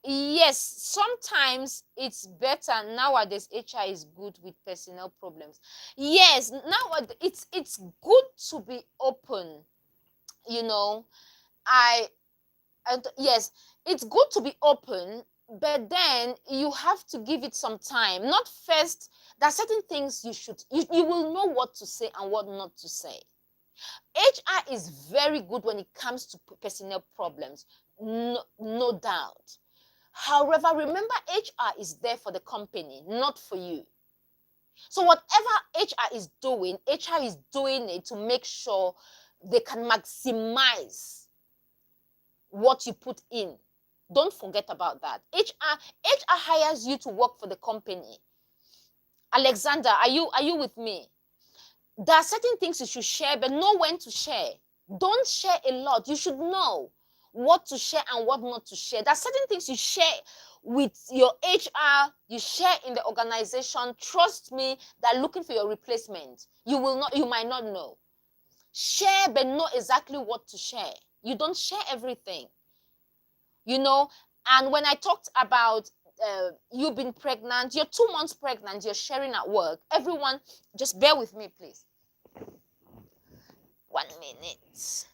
Yes, sometimes it's better. Nowadays, HR is good with personnel problems. Yes, nowadays it's good to be open. You know, yes, it's good to be open, but then you have to give it some time. Not first. There are certain things you will know what to say and what not to say. HR is very good when it comes to personnel problems, no doubt. However, remember, HR is there for the company, not for you. So whatever HR is doing it to make sure they can maximize what you put in. Don't forget about that. HR hires you to work for the company. Alexander, are you with me? There are certain things you should share, but know when to share. Don't share a lot. You should know what to share and what not to share. There are certain things you share with your HR, you share in the organization. Trust me, they're looking for your replacement. You might not know. Share, but know exactly what to share. You don't share everything. And when I talked about you being pregnant, you're 2 months pregnant, you're sharing at work. Everyone, just bear with me, please. 1 minute.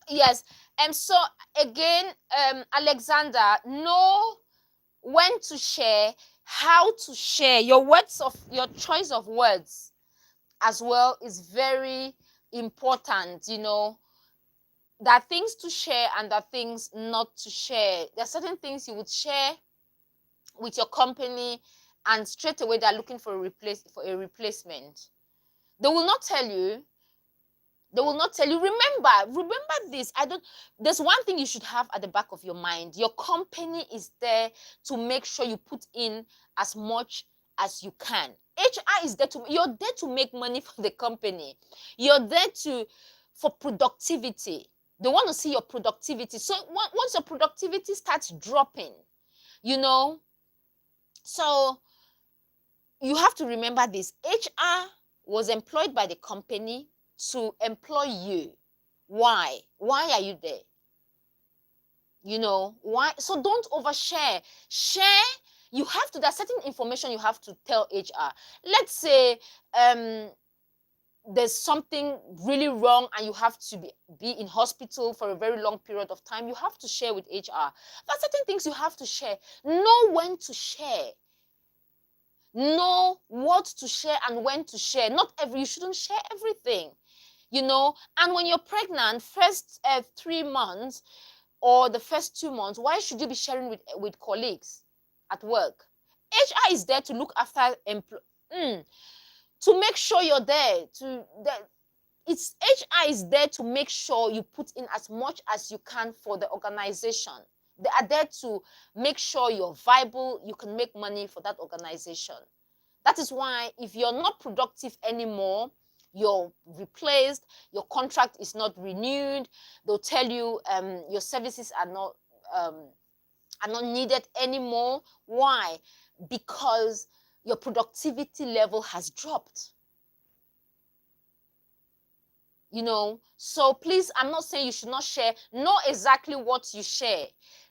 Yes, and so again, Alexander, know when to share, how to share. Your choice of words as well is very important. There are things to share and there are things not to share. There are certain things you would share with your company, and straight away they're looking for a replacement. They will not tell you. Remember this. There's one thing you should have at the back of your mind. Your company is there to make sure you put in as much as you can. HR is you're there to make money for the company. You're there for productivity. They want to see your productivity. So once your productivity starts dropping, so you have to remember this. HR was employed by the company to employ you. Why are you there? Why? So don't overshare. Share. There's certain information you have to tell HR. Let's say there's something really wrong and you have to be in hospital for a very long period of time. You have to share with HR. There are certain things you have to share. Know when to share. Know what to share and when to share. You shouldn't share everything. And when you're pregnant, first 3 months or the first 2 months, why should you be sharing with colleagues at work? HR is there to look after to make sure you're there. HR is there to make sure you put in as much as you can for the organization. They are there to make sure you're viable, you can make money for that organization. That is why if you're not productive anymore, you're replaced, your contract is not renewed, they'll tell you your services are not needed anymore. Why? Because your productivity level has dropped. So please, I'm not saying you should not share. Know exactly what you share.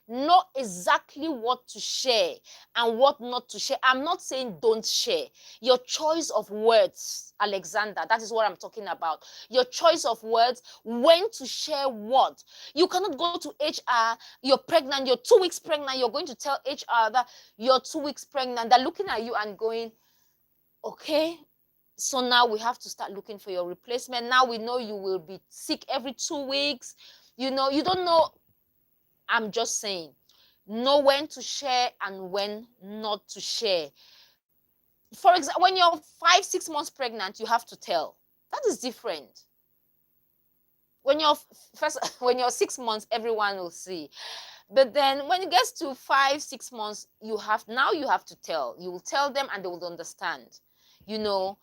Know exactly what to share and what not to share. I'm not saying don't share. Your choice of words, Alexander, that is what I'm talking about. Your choice of words, when to share what. You cannot go to HR, you're pregnant, you're 2 weeks pregnant, you're going to tell HR that you're 2 weeks pregnant. They're looking at you and going, okay, so now we have to start looking for your replacement. Now we know you will be sick every 2 weeks. You don't know. I'm just saying, know when to share and when not to share. For example, when you're 5-6 months pregnant, you have to tell. That is different. When you're when you're 6 months, everyone will see. But then when it gets to 5-6 months, you have to tell. You will tell them and they will understand, you know.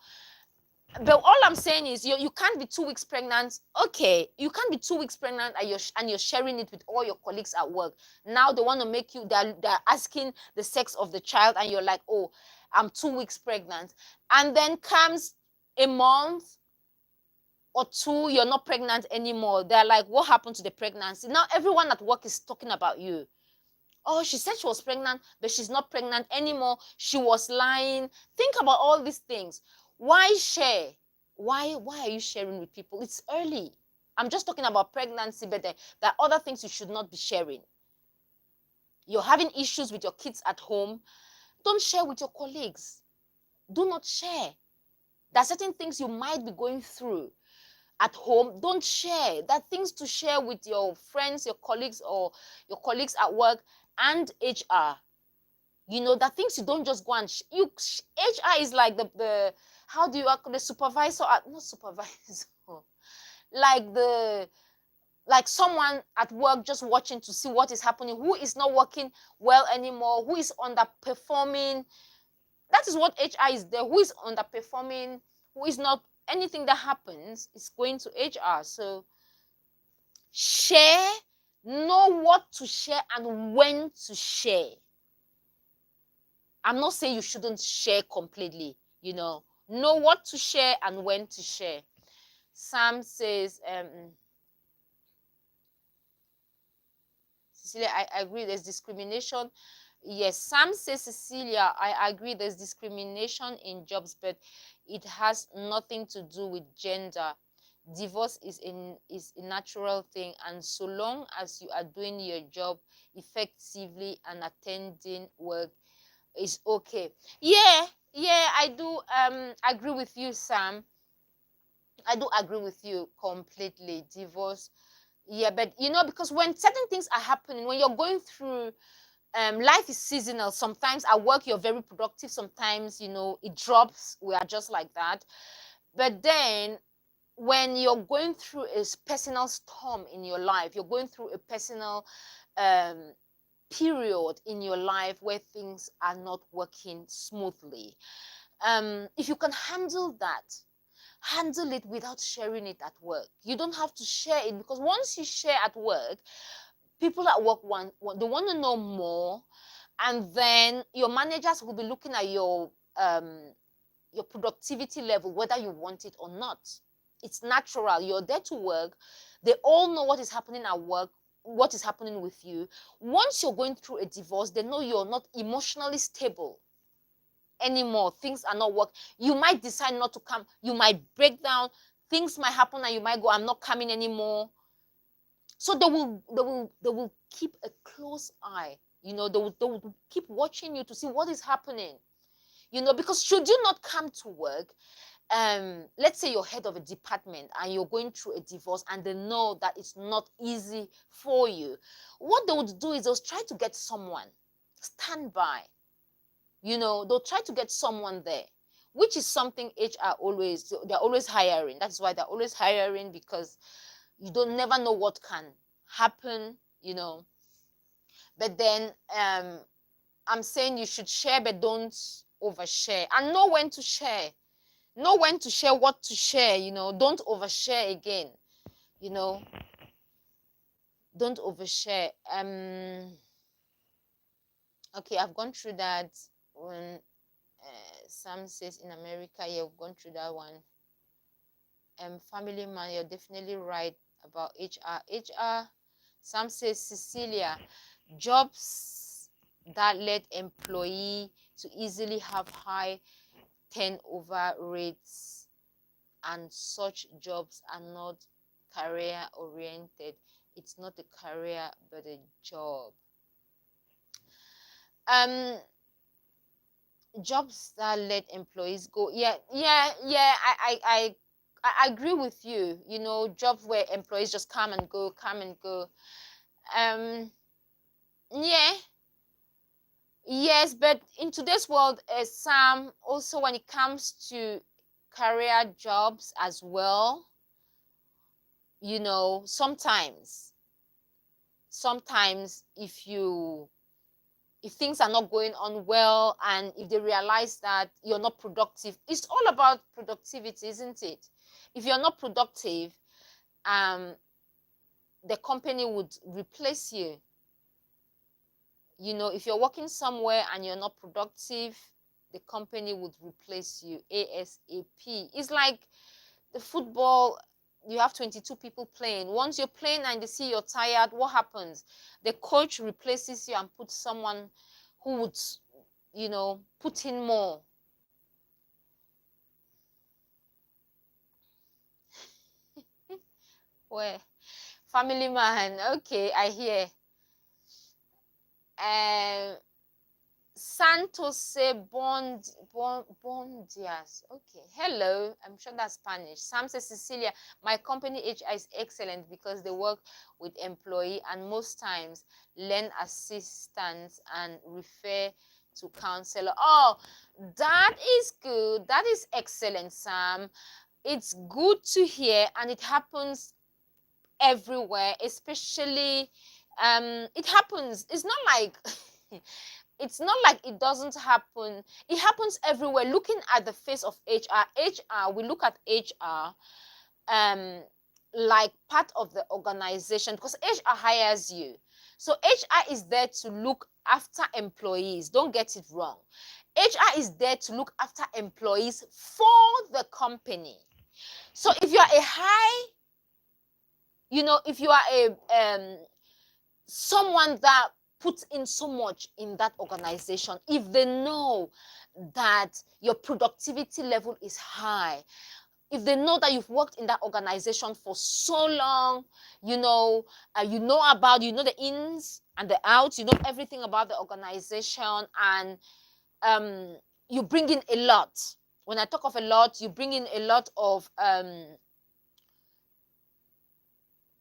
But all I'm saying is you can't be 2 weeks pregnant. Okay, you can't be 2 weeks pregnant and you're sharing it with all your colleagues at work. Now they want to make you, they're asking the sex of the child, and you're like, oh, I'm 2 weeks pregnant. And then comes a month or 2, you're not pregnant anymore. They're like, what happened to the pregnancy? Now everyone at work is talking about you. Oh, she said she was pregnant, but she's not pregnant anymore. She was lying. Think about all these things. Why share? Why are you sharing with people? It's early. I'm just talking about pregnancy, but there are other things you should not be sharing. You're having issues with your kids at home. Don't share with your colleagues. Do not share. There are certain things you might be going through at home. Don't share. There are things to share with your friends, your colleagues, or your colleagues at work and HR. You know, that things you don't just go and HR is like the how do you call the supervisor not supervisor like someone at work just watching to see what is happening, who is not working well anymore, who is underperforming. That is what HR is there. Who is underperforming, who is not, anything that happens is going to HR. So share, know what to share and when to share. I'm not saying you shouldn't share completely, you know what to share and when to share. Sam says, Cecilia, I agree, there's discrimination. Yes, Sam says, Cecilia, I agree, there's discrimination in jobs, but it has nothing to do with gender. Divorce is a natural thing, and so long as you are doing your job effectively and attending work, is okay. Yeah, I do agree with you, Sam. I do agree with you completely. Divorce, yeah, but because when certain things are happening, when you're going through life is seasonal. Sometimes at work you're very productive, sometimes it drops. We are just like that. But then when you're going through a personal storm in your life, you're going through a personal period in your life where things are not working smoothly, if you can handle that, handle it without sharing it at work. You don't have to share it, because once you share at work, people at work they want to know more, and then your managers will be looking at your productivity level, whether you want it or not. It's natural. You're there to work. They all know what is happening at work, what is happening with you. Once you're going through a divorce, they know you're not emotionally stable anymore. Things are not working. You might decide not to come. You might break down. Things might happen and you might go, I'm not coming anymore. So they will keep a close eye. They will keep watching you to see what is happening. Because should you not come to work, let's say you're head of a department and you're going through a divorce, and they know that it's not easy for you, what they would do is they'll try to get someone stand by. They'll try to get someone there, which is something they're always hiring. That's why they're always hiring, because you don't never know what can happen. But then I'm saying you should share, but don't overshare, and know when to share. Know when to share, what to share. Don't overshare again. Don't overshare. Okay, I've gone through that. When Sam says in America, yeah, we've gone through that one. Family man, you're definitely right about HR. Sam says, Cecilia, jobs that let employee to easily have high turnover rates, and such jobs are not career oriented. It's not a career but a job. Jobs that let employees go, I agree with you. Jobs where employees just come and go. Yeah, Yes, but in today's world, Sam, also when it comes to career jobs as well, sometimes if things are not going on well, and if they realize that you're not productive, it's all about productivity, isn't it? If you're not productive, um the company would replace you. If you're working somewhere and you're not productive, the company would replace you ASAP. It's like the football. You have 22 people playing. Once you're playing and they see you're tired, what happens? The coach replaces you and puts someone who would put in more. Where? Family man. Okay, I hear. um Santos say bon dias. Okay. Hello. I'm sure that's Spanish. Sam says, Cecilia, my company HR is excellent because they work with employee and most times lend assistance and refer to counselor. Oh, that is good. That is excellent, Sam. It's good to hear, and it happens everywhere, especially it happens. It's not like it's not like it doesn't happen. It happens everywhere. Looking at the face of HR, we look at HR um like part of the organization, because HR hires you. So HR is there to look after employees. Don't get it wrong. HR is there to look after employees for the company. So if you are a high, if you are a someone that puts in so much in that organization, if they know that your productivity level is high, if they know that you've worked in that organization for so long, the ins and the outs, everything about the organization, and you bring in a lot. When I talk of a lot, you bring in a lot of I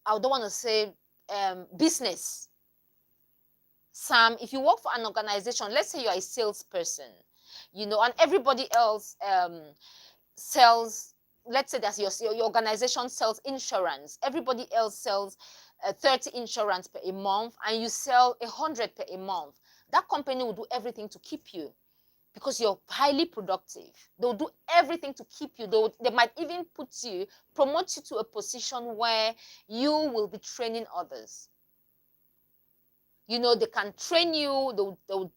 don't want to say business. Sam, if you work for an organization, let's say you're a salesperson, and everybody else sells, let's say that your organization sells insurance, everybody else sells 30 insurance per a month, and you sell 100 per a month, that company will do everything to keep you because you're highly productive. They'll do everything to keep you. They might even promote you to a position where you will be training others. They can train you. They'll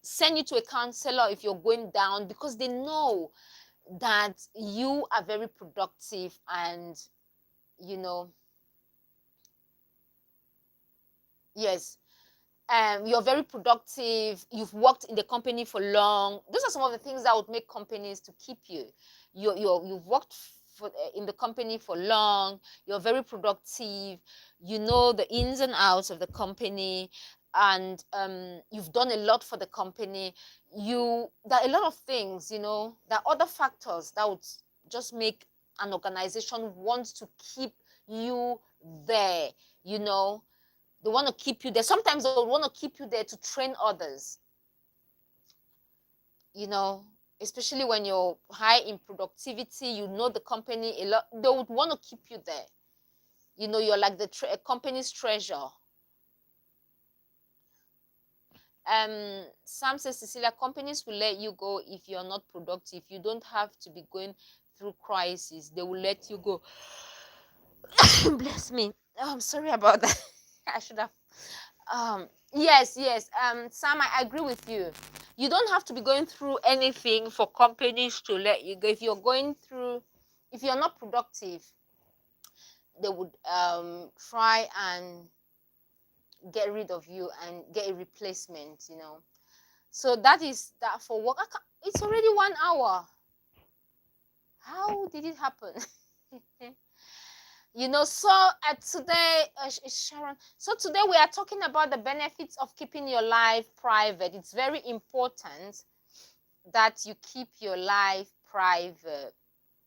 send you to a counselor if you're going down, because they know that you are very productive, and yes, you're very productive. You've worked in the company for long. Those are some of the things that would make companies to keep you. You've worked in the company for long. You're very productive. You know the ins and outs of the company, and you've done a lot for the company. There are a lot of things. There are other factors that would just make an organization want to keep you there. They want to keep you there. Sometimes they want to keep you there to train others, especially when you're high in productivity, the company a lot. They would want to keep you there. You're like the company's treasure. Sam says, Cecilia, companies will let you go if you're not productive. You don't have to be going through crisis. They will let you go. Bless me. Oh, I'm sorry about that. I should have yes, Sam, I agree with you. You don't have to be going through anything for companies to let you go. If you're not productive, they would try and get rid of you and get a replacement. So that is that for work. It's already 1 hour. How did it happen? So today, Sharon, so today we are talking about the benefits of keeping your life private. It's very important that you keep your life private,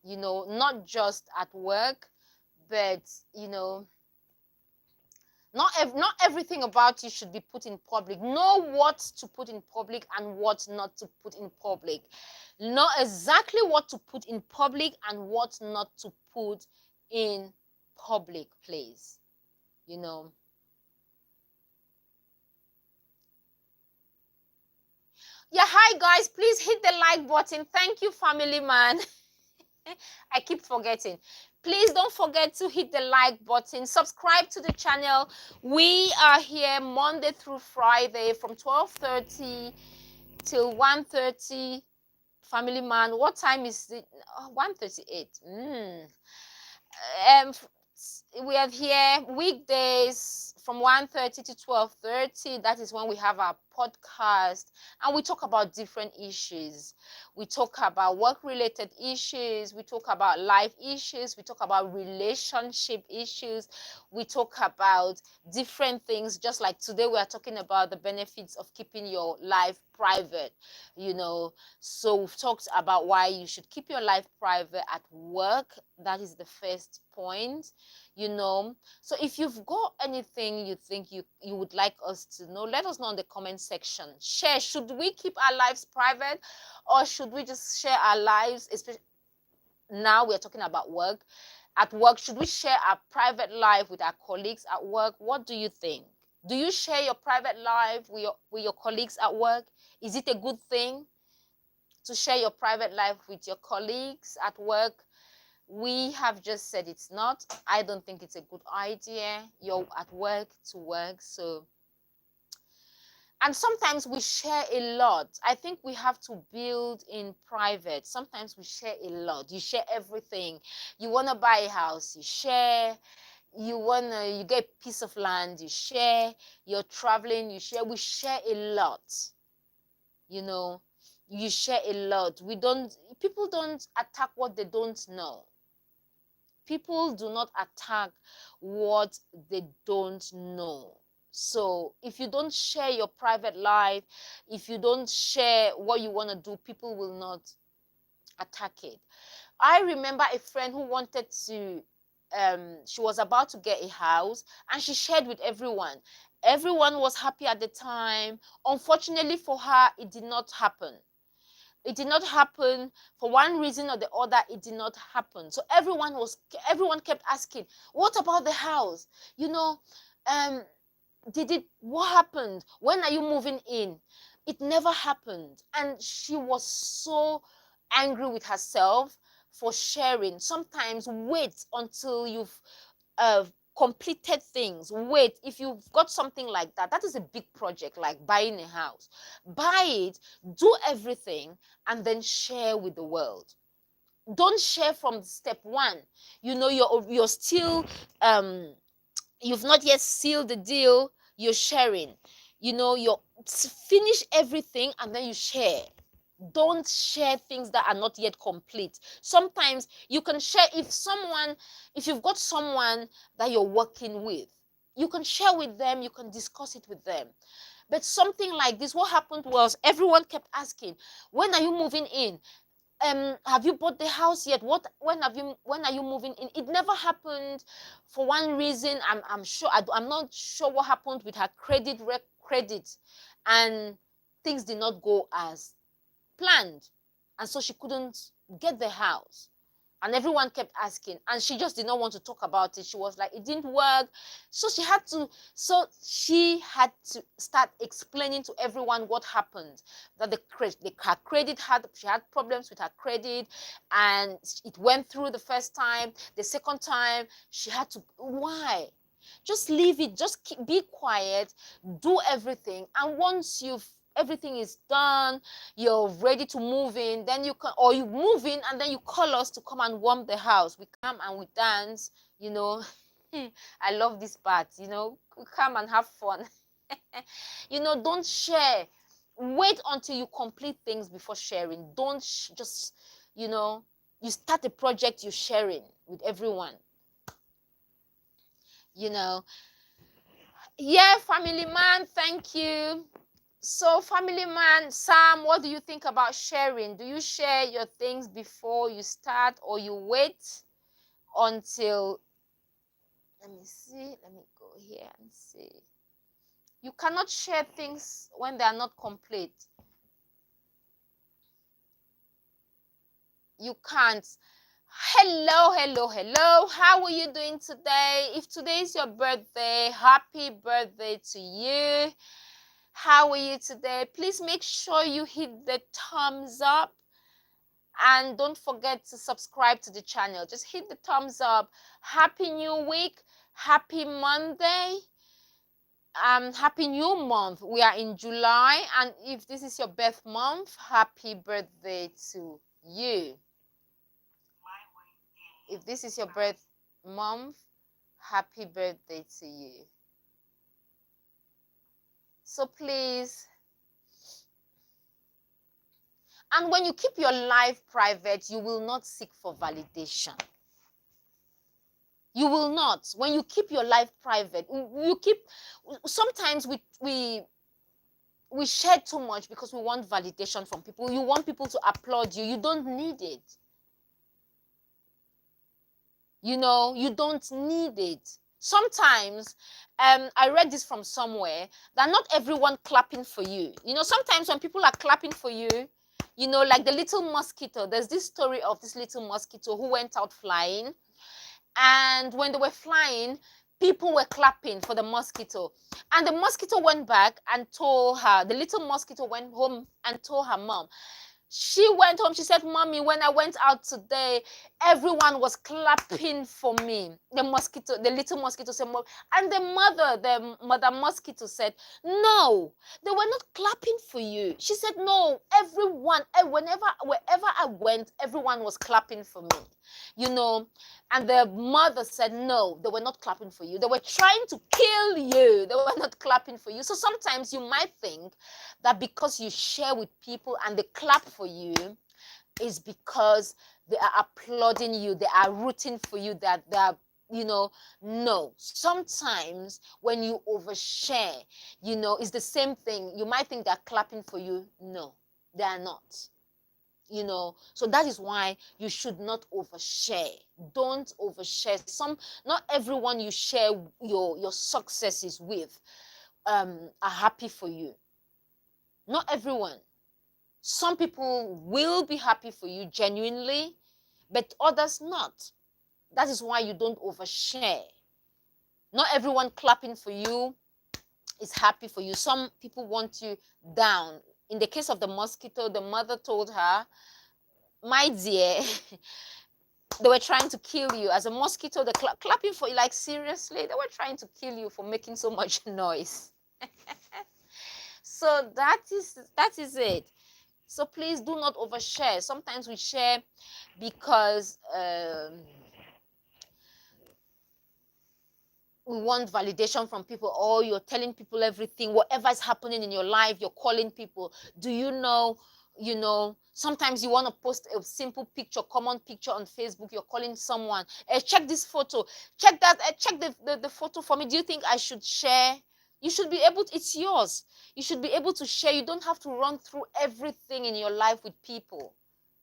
not just at work, but, Not everything about you should be put in public. Know what to put in public and what not to put in public. Know exactly what to put in public and what not to put in public, please. You know. Yeah, hi guys, please hit the like button. Thank you, family man. I keep forgetting. Please don't forget to hit the like button. Subscribe to the channel. We are here Monday through Friday from 12:30 till 1:30. Family man, what time is it? 1:38. We are here weekdays from 1:30 to 12:30. That is when we have our podcast, and we talk about different issues. We talk about work-related issues, we talk about life issues, we talk about relationship issues, we talk about different things. Just like today we are talking about the benefits of keeping your life private, so we've talked about why you should keep your life private at work. That is the first point. So if you've got anything you think you would like us to know, let us know in the comment section. Share. Should we keep our lives private, or should we just share our lives? Especially now we're talking about work. At work, should we share our private life with our colleagues at work? What do you think? Do you share your private life with your colleagues at work? Is it a good thing to share your private life with your colleagues at work? We have just said it's not. I don't think it's a good idea. You're at work to work, so. And sometimes we share a lot. I think we have to build in private. Sometimes we share a lot. You share everything. You want to buy a house, you share. You get a piece of land, you share. You're traveling, you share. We share a lot. You share a lot. People don't attack what they don't know. People do not attack what they don't know. So if you don't share your private life, if you don't share what you want to do, people will not attack it. I remember a friend who wanted to, she was about to get a house, and she shared with everyone. Everyone was happy at the time. Unfortunately for her, it did not happen. It did not happen for one reason or the other. It did not happen. So everyone kept asking, what about the house? What happened? When are you moving in? It never happened. And she was so angry with herself for sharing. Sometimes wait until you've completed things. Wait, if you've got something like that is a big project, like buying a house. Buy it, do everything, and then share with the world. Don't share from step one. You're still you've not yet sealed the deal. You're sharing. You're finish everything and then you share. Don't share things that are not yet complete. Sometimes you can share if you've got someone that you're working with, you can share with them, you can discuss it with them. But something like this, what happened was everyone kept asking, when are you moving in? Have you bought the house yet? When are you moving in? It never happened for one reason. I'm not sure what happened with her credit, and things did not go as planned, and so she couldn't get the house, and everyone kept asking, and she just did not want to talk about it. She was like, it didn't work. So she had to start explaining to everyone what happened, that she had problems with her credit, and it went through the first time. The second time she had to, why? Just leave it, just be quiet, do everything, and once everything is done, you're ready to move in, then you move in and then you call us to come and warm the house. We come and we dance. I love this part. We come and have fun. Don't share. Wait until you complete things before sharing. Don't just you start a project, you're sharing with everyone. Yeah, family man, thank you. So, family man, Sam, what do you think about sharing? Do you share your things before you start, or you wait until Let me see. Let me go here and see. You cannot share things when they are not complete. You can't. Hello, hello, hello. How are you doing today? If today is your birthday, happy birthday to you. How are you today? Please make sure you hit the thumbs up. And don't forget to subscribe to the channel. Just hit the thumbs up. Happy new week. Happy Monday. Happy new month. We are in July, and if this is your birth month, happy birthday to you. If this is your birth month, happy birthday to you. So please, and when you keep your life private, you will not seek for validation. You will not. When you keep your life private, sometimes we share too much because we want validation from people. You want people to applaud you. You don't need it. You know, you don't need it. Sometimes, I read this from somewhere, that not everyone clapping for you. You know, sometimes when people are clapping for you, you know, like the little mosquito, there's this story of this little mosquito who went out flying. And when they were flying, people were clapping for the mosquito. And the mosquito went back and told her, the little mosquito went home and told her mom. She went home, she said, Mommy, when I went out today, everyone was clapping for me. The little mosquito said, Mom. And the mother mosquito said, no, they were not clapping for you. She said, no, everyone, wherever I went, everyone was clapping for me. You know, and the mother said, no, they were not clapping for you. They were trying to kill you. They were not clapping for you. So sometimes you might think that because you share with people and they clap for you, is because they are applauding you, they are rooting for you, that they are, you know, no. Sometimes when you overshare, you know, it's the same thing. You might think they're clapping for you. No, they are not. You know, so that is why you should not overshare. Don't overshare. Not everyone you share your successes with are happy for you. Not everyone. Some people will be happy for you genuinely, but others not. That is why you don't overshare. Not everyone clapping for you is happy for you. Some people want you down. In the case of the mosquito, the mother told her, my dear, they were trying to kill you. As a mosquito, they're clapping for you. Like, seriously, they were trying to kill you for making so much noise. So that is it. So please do not overshare. Sometimes we share because we want validation from people, or you're telling people everything, whatever is happening in your life, you're calling people. Do you know, sometimes you want to post a simple picture, common picture on Facebook, you're calling someone, check this photo, check that, check the photo for me. Do you think I should share? You should be able to, it's yours. You should be able to share. You don't have to run through everything in your life with people.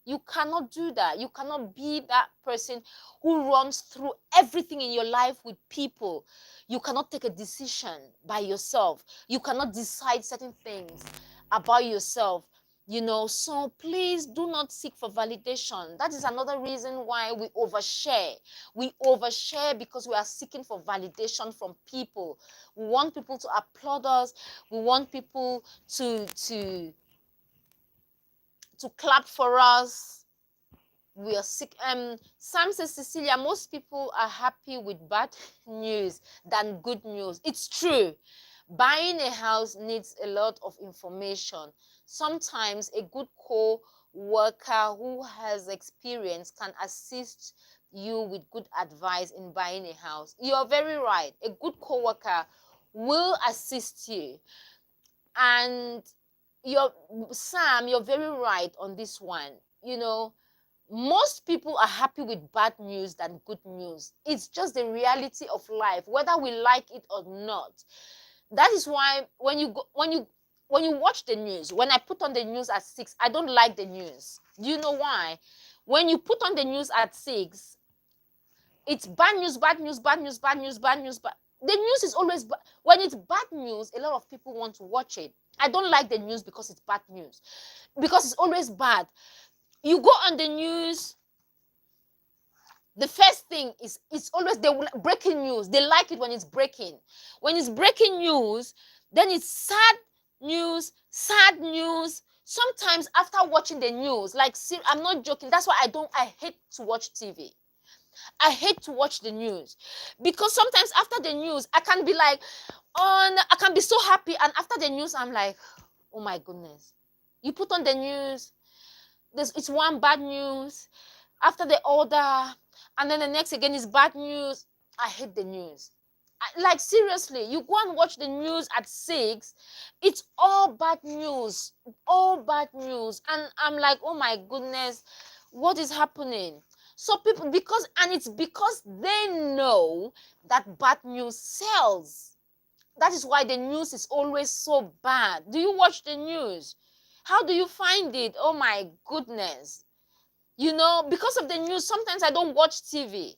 You cannot do that. You cannot be that person who runs through everything in your life with people. You cannot take a decision by yourself. You cannot decide certain things about yourself. You know, so please do not seek for validation. That is another reason why we overshare. We overshare because we are seeking for validation from people. We want people to applaud us. We want people to clap for us. We are sick. Sam says, Cecilia, most people are happy with bad news than good news. It's true. Buying a house needs a lot of information. Sometimes a good co-worker who has experience can assist you with good advice in buying a house. You're very right. A good co-worker will assist you. And Sam, you're very right on this one. You know, most people are happy with bad news than good news. It's just the reality of life, whether we like it or not. That is why when you watch the news, when I put on the news at 6, I don't like the news. Do you know why? When you put on the news at 6, It's bad news, bad news, bad news, bad news, bad news. The news is always when it's bad news, a lot of people want to watch it. I don't like the news because it's bad news, because it's always bad. You go on the news, the first thing is it's always the breaking news. They like it when it's breaking. When it's breaking news, then it's sad news, sad news. Sometimes after watching the news, like, I'm not joking, that's why I hate to watch TV. I hate to watch the news, because sometimes after the news, I can be like, I can be so happy, and after the news, I'm like, oh my goodness. You put on the news, it's one bad news after the other, and then the next again is bad news. I hate the news. Like, seriously, you go and watch the news at 6, it's all bad news, and I'm like, oh my goodness, what is happening? So people, it's because they know that bad news sells. That is why the news is always so bad. Do you watch the news? How do you find it? Oh my goodness. Because of the news, sometimes I don't watch TV.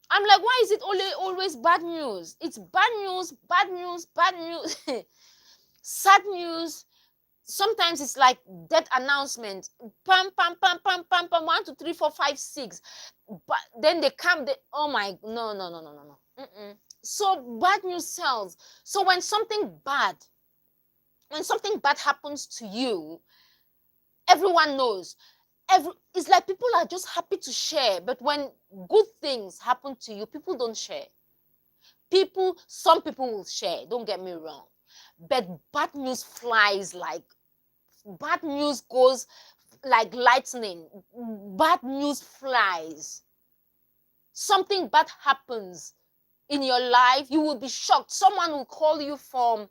I'm like, why is it always bad news? It's bad news, bad news, bad news. Sad news. Sometimes it's like death announcement. Pam, pam, pam, pam, pam, pam, 1, 2, 3, 4, 5, 6. But then they come, oh my, no. So bad news sells. So when something bad happens to you, everyone knows. It's like people are just happy to share, but when good things happen to you, people don't share. Some people will share, don't get me wrong, but bad news bad news goes like lightning. Bad news flies. Something bad happens in your life, you will be shocked. Someone will call you from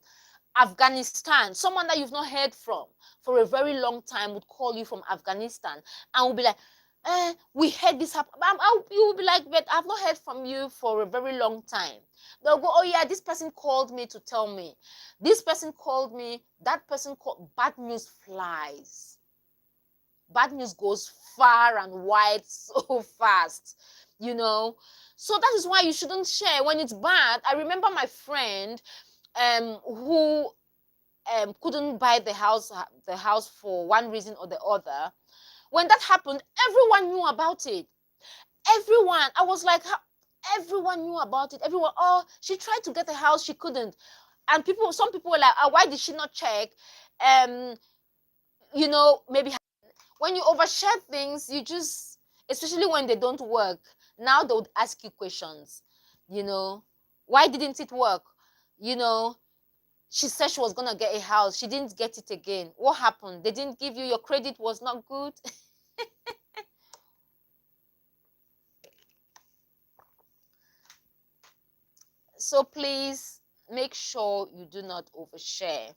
Afghanistan, someone that you've not heard from for a very long time would call you from Afghanistan and will be like, we heard this happen. You will be like, but I've not heard from you for a very long time. They'll go, oh yeah, this person called me to tell me. This person called me, that person called. Bad news flies. Bad news goes far and wide so fast, So that is why you shouldn't share when it's bad. I remember my friend who couldn't buy the house for one reason or the other. When that happened, everyone knew about it. Everyone. I was like, everyone knew about it. Everyone, oh, she tried to get a house, she couldn't. And some people were like, why did she not check? Maybe when you overshare things, you just, especially when they don't work, now they would ask you questions. Why didn't it work? She said she was going to get a house. She didn't get it again. What happened? They didn't give you, your credit was not good. So please make sure you do not overshare.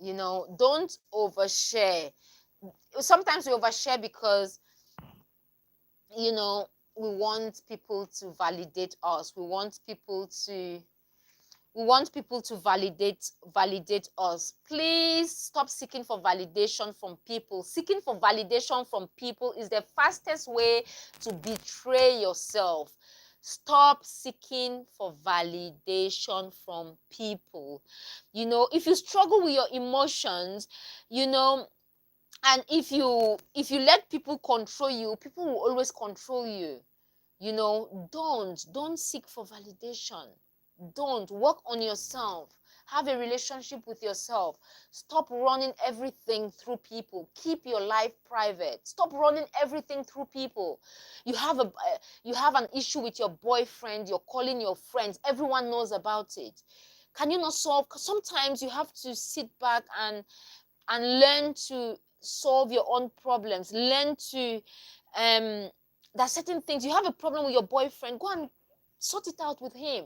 Don't overshare. Sometimes we overshare because, we want people to validate us. We want people to validate us. Please stop seeking for validation from people. Seeking for validation from people is the fastest way to betray yourself. Stop seeking for validation from people. If you struggle with your emotions, and if you let people control you, people will always control you. Don't seek for validation. Don't. Work on yourself. Have a relationship with yourself. Stop running everything through people. Keep your life private. Stop running everything through people. You have an issue with your boyfriend, you're calling your friends, everyone knows about it. Can you not solve? Sometimes you have to sit back and learn to solve your own problems. Learn to there are certain things. You have a problem with your boyfriend, go and sort it out with him.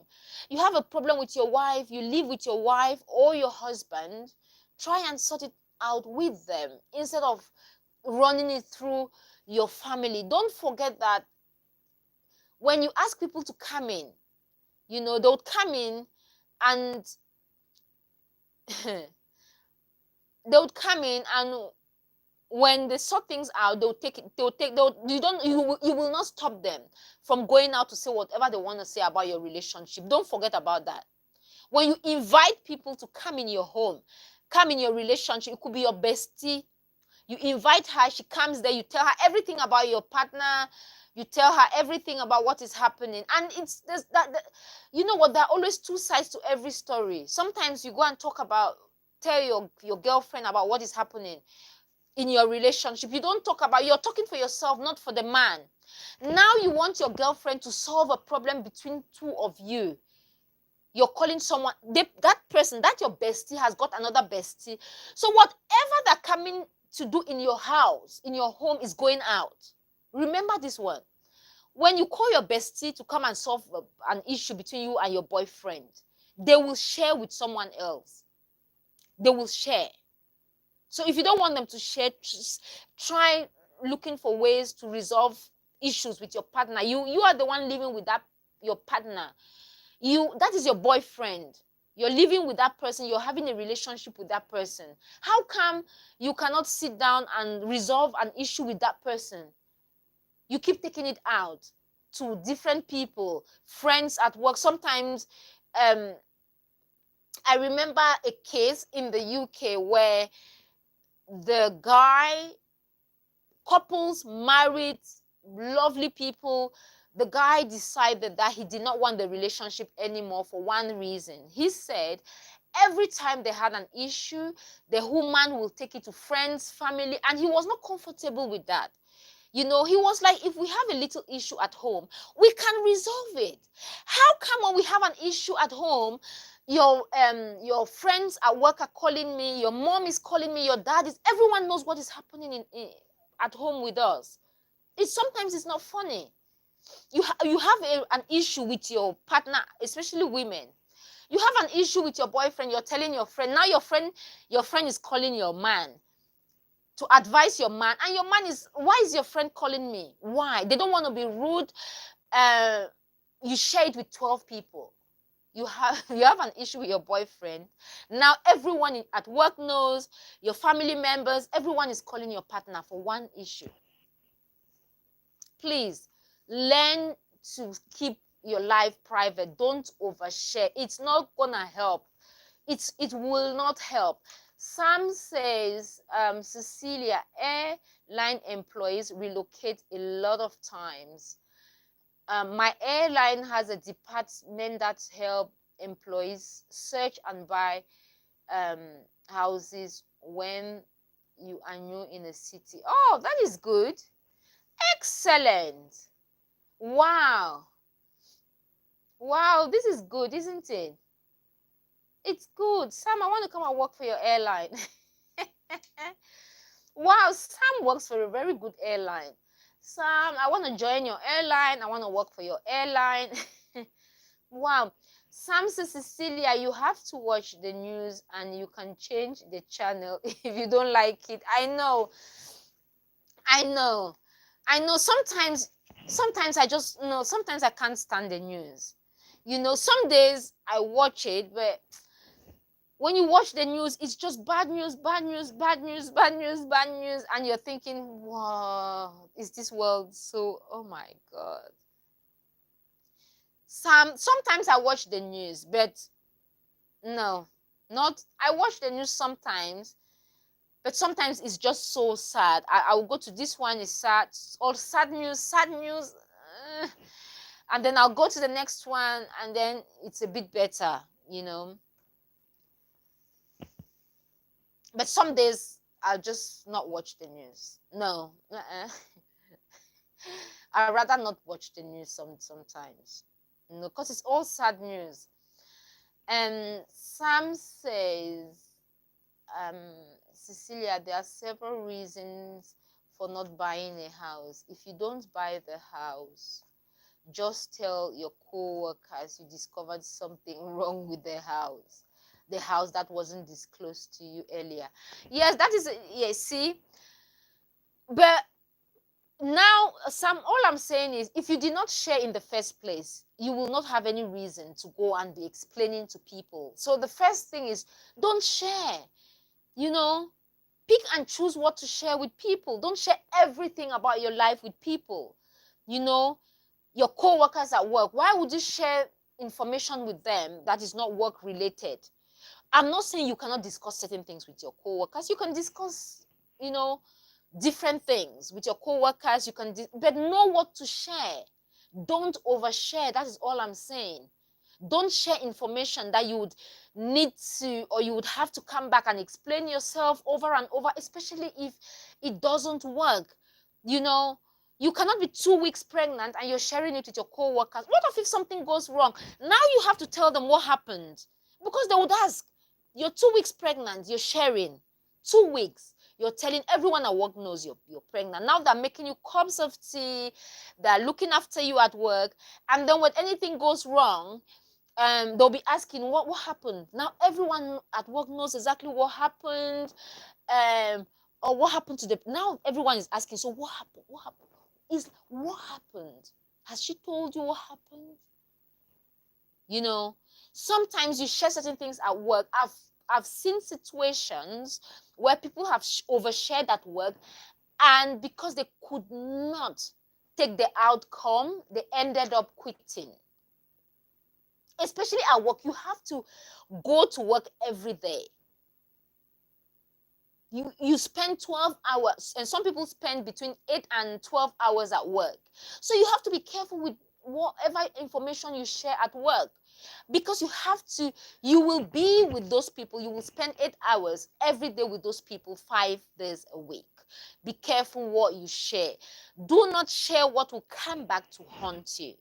You have a problem with your wife, you live with your wife or your husband, try and sort it out with them instead of running it through your family. Don't forget that when you ask people to come in, they'll come in and they would come in and when they sort things out, you will not stop them from going out to say whatever they want to say about your relationship. Don't forget about that. When you invite people to come in your home, come in your relationship, it could be your bestie. You invite her, she comes there, you tell her everything about your partner, you tell her everything about what is happening. And it's that you know what, there are always two sides to every story. Sometimes you go and tell your girlfriend about what is happening in your relationship. You don't talk about, you're talking for yourself, not for the man. Now you want your girlfriend to solve a problem between two of you. You're calling someone, that person, that your bestie has got another bestie. So whatever they're coming to do in your house, in your home, is going out. Remember this one. When you call your bestie to come and solve an issue between you and your boyfriend, they will share with someone else. They will share. So if you don't want them to share, just try looking for ways to resolve issues with your partner. You are the one living with your partner. That is your boyfriend. You're living with that person. You're having a relationship with that person. How come you cannot sit down and resolve an issue with that person? You keep taking it out to different people, friends at work. Sometimes, I remember a case in the UK where the couples married, lovely people, the guy decided that he did not want the relationship anymore for one reason. He said every time they had an issue, the woman will take it to friends, family, and he was not comfortable with that. He was like, if we have a little issue at home, we can resolve it. How come when we have an issue at home, your friends at work are calling me, your mom is calling me, your dad is, everyone knows what is happening at home with us. Sometimes it's not funny. You have an issue with your partner, especially women. You have an issue with your boyfriend, you're telling your friend. Now your friend is calling your man to advise your man, and your man is, why is your friend calling me? Why? They don't want to be rude. You share it with 12 people. You have an issue with your boyfriend. Now everyone at work knows, your family members, everyone is calling your partner for one issue. Please learn to keep your life private. Don't overshare. It's not gonna help. It will not help. Sam says, Cecilia, airline employees relocate a lot of times. My airline has a department that help employees search and buy houses when you are new in a city. Oh, that is good. Excellent. Wow, this is good, isn't it? It's good. Sam, I want to come and work for your airline. Wow, Sam works for a very good airline. Sam, I want to join your airline. I want to work for your airline. Wow. Sam says, Cecilia, you have to watch the news and you can change the channel if you don't like it. I know. Sometimes I just, sometimes I can't stand the news. Some days I watch it, but when you watch the news, it's just bad news, and you're thinking, wow, is this world so, oh my God. Sometimes I watch the news, but no, I watch the news sometimes, but sometimes it's just so sad. I will go to this one, is sad, all sad news, and then I'll go to the next one, and then it's a bit better, But some days I'll just not watch the news. No, I'd rather not watch the news sometimes, because it's all sad news. And Sam says, Cecilia, there are several reasons for not buying a house. If you don't buy the house, just tell your co-workers you discovered something wrong with the house that wasn't disclosed to you earlier. Yes, that is, yes, see. But now, Sam, all I'm saying is, if you did not share in the first place, you will not have any reason to go and be explaining to people. So the first thing is, don't share. Pick and choose what to share with people. Don't share everything about your life with people. You know, your co-workers at work, why would you share information with them that is not work related? I'm not saying you cannot discuss certain things with your co-workers. You can discuss, you know, different things with your co-workers. You can, but know what to share. Don't overshare. That is all I'm saying. Don't share information that you would need to, or you would have to come back and explain yourself over and over, especially if it doesn't work. You know, you cannot be 2 weeks pregnant and you're sharing it with your co-workers. What if something goes wrong? Now you have to tell them what happened, because they would ask. You're 2 weeks pregnant, you're sharing. 2 weeks. You're telling everyone at work knows you're pregnant. Now they're making you cups of tea. They're looking after you at work. And then when anything goes wrong, they'll be asking what happened. Now everyone at work knows exactly what happened, or what happened to the. Now everyone is asking, so what happened? What happened? What happened? Has she told you what happened? You know, sometimes you share certain things at work. I've seen situations where people have overshared at work, and because they could not take the outcome, they ended up quitting. Especially at work, you have to go to work every day. You spend 12 hours, and some people spend between 8 and 12 hours at work. So you have to be careful with whatever information you share at work, because you will be with those people. You will spend 8 hours every day with those people 5 days a week. Be careful what you share. Do not share what will come back to haunt you.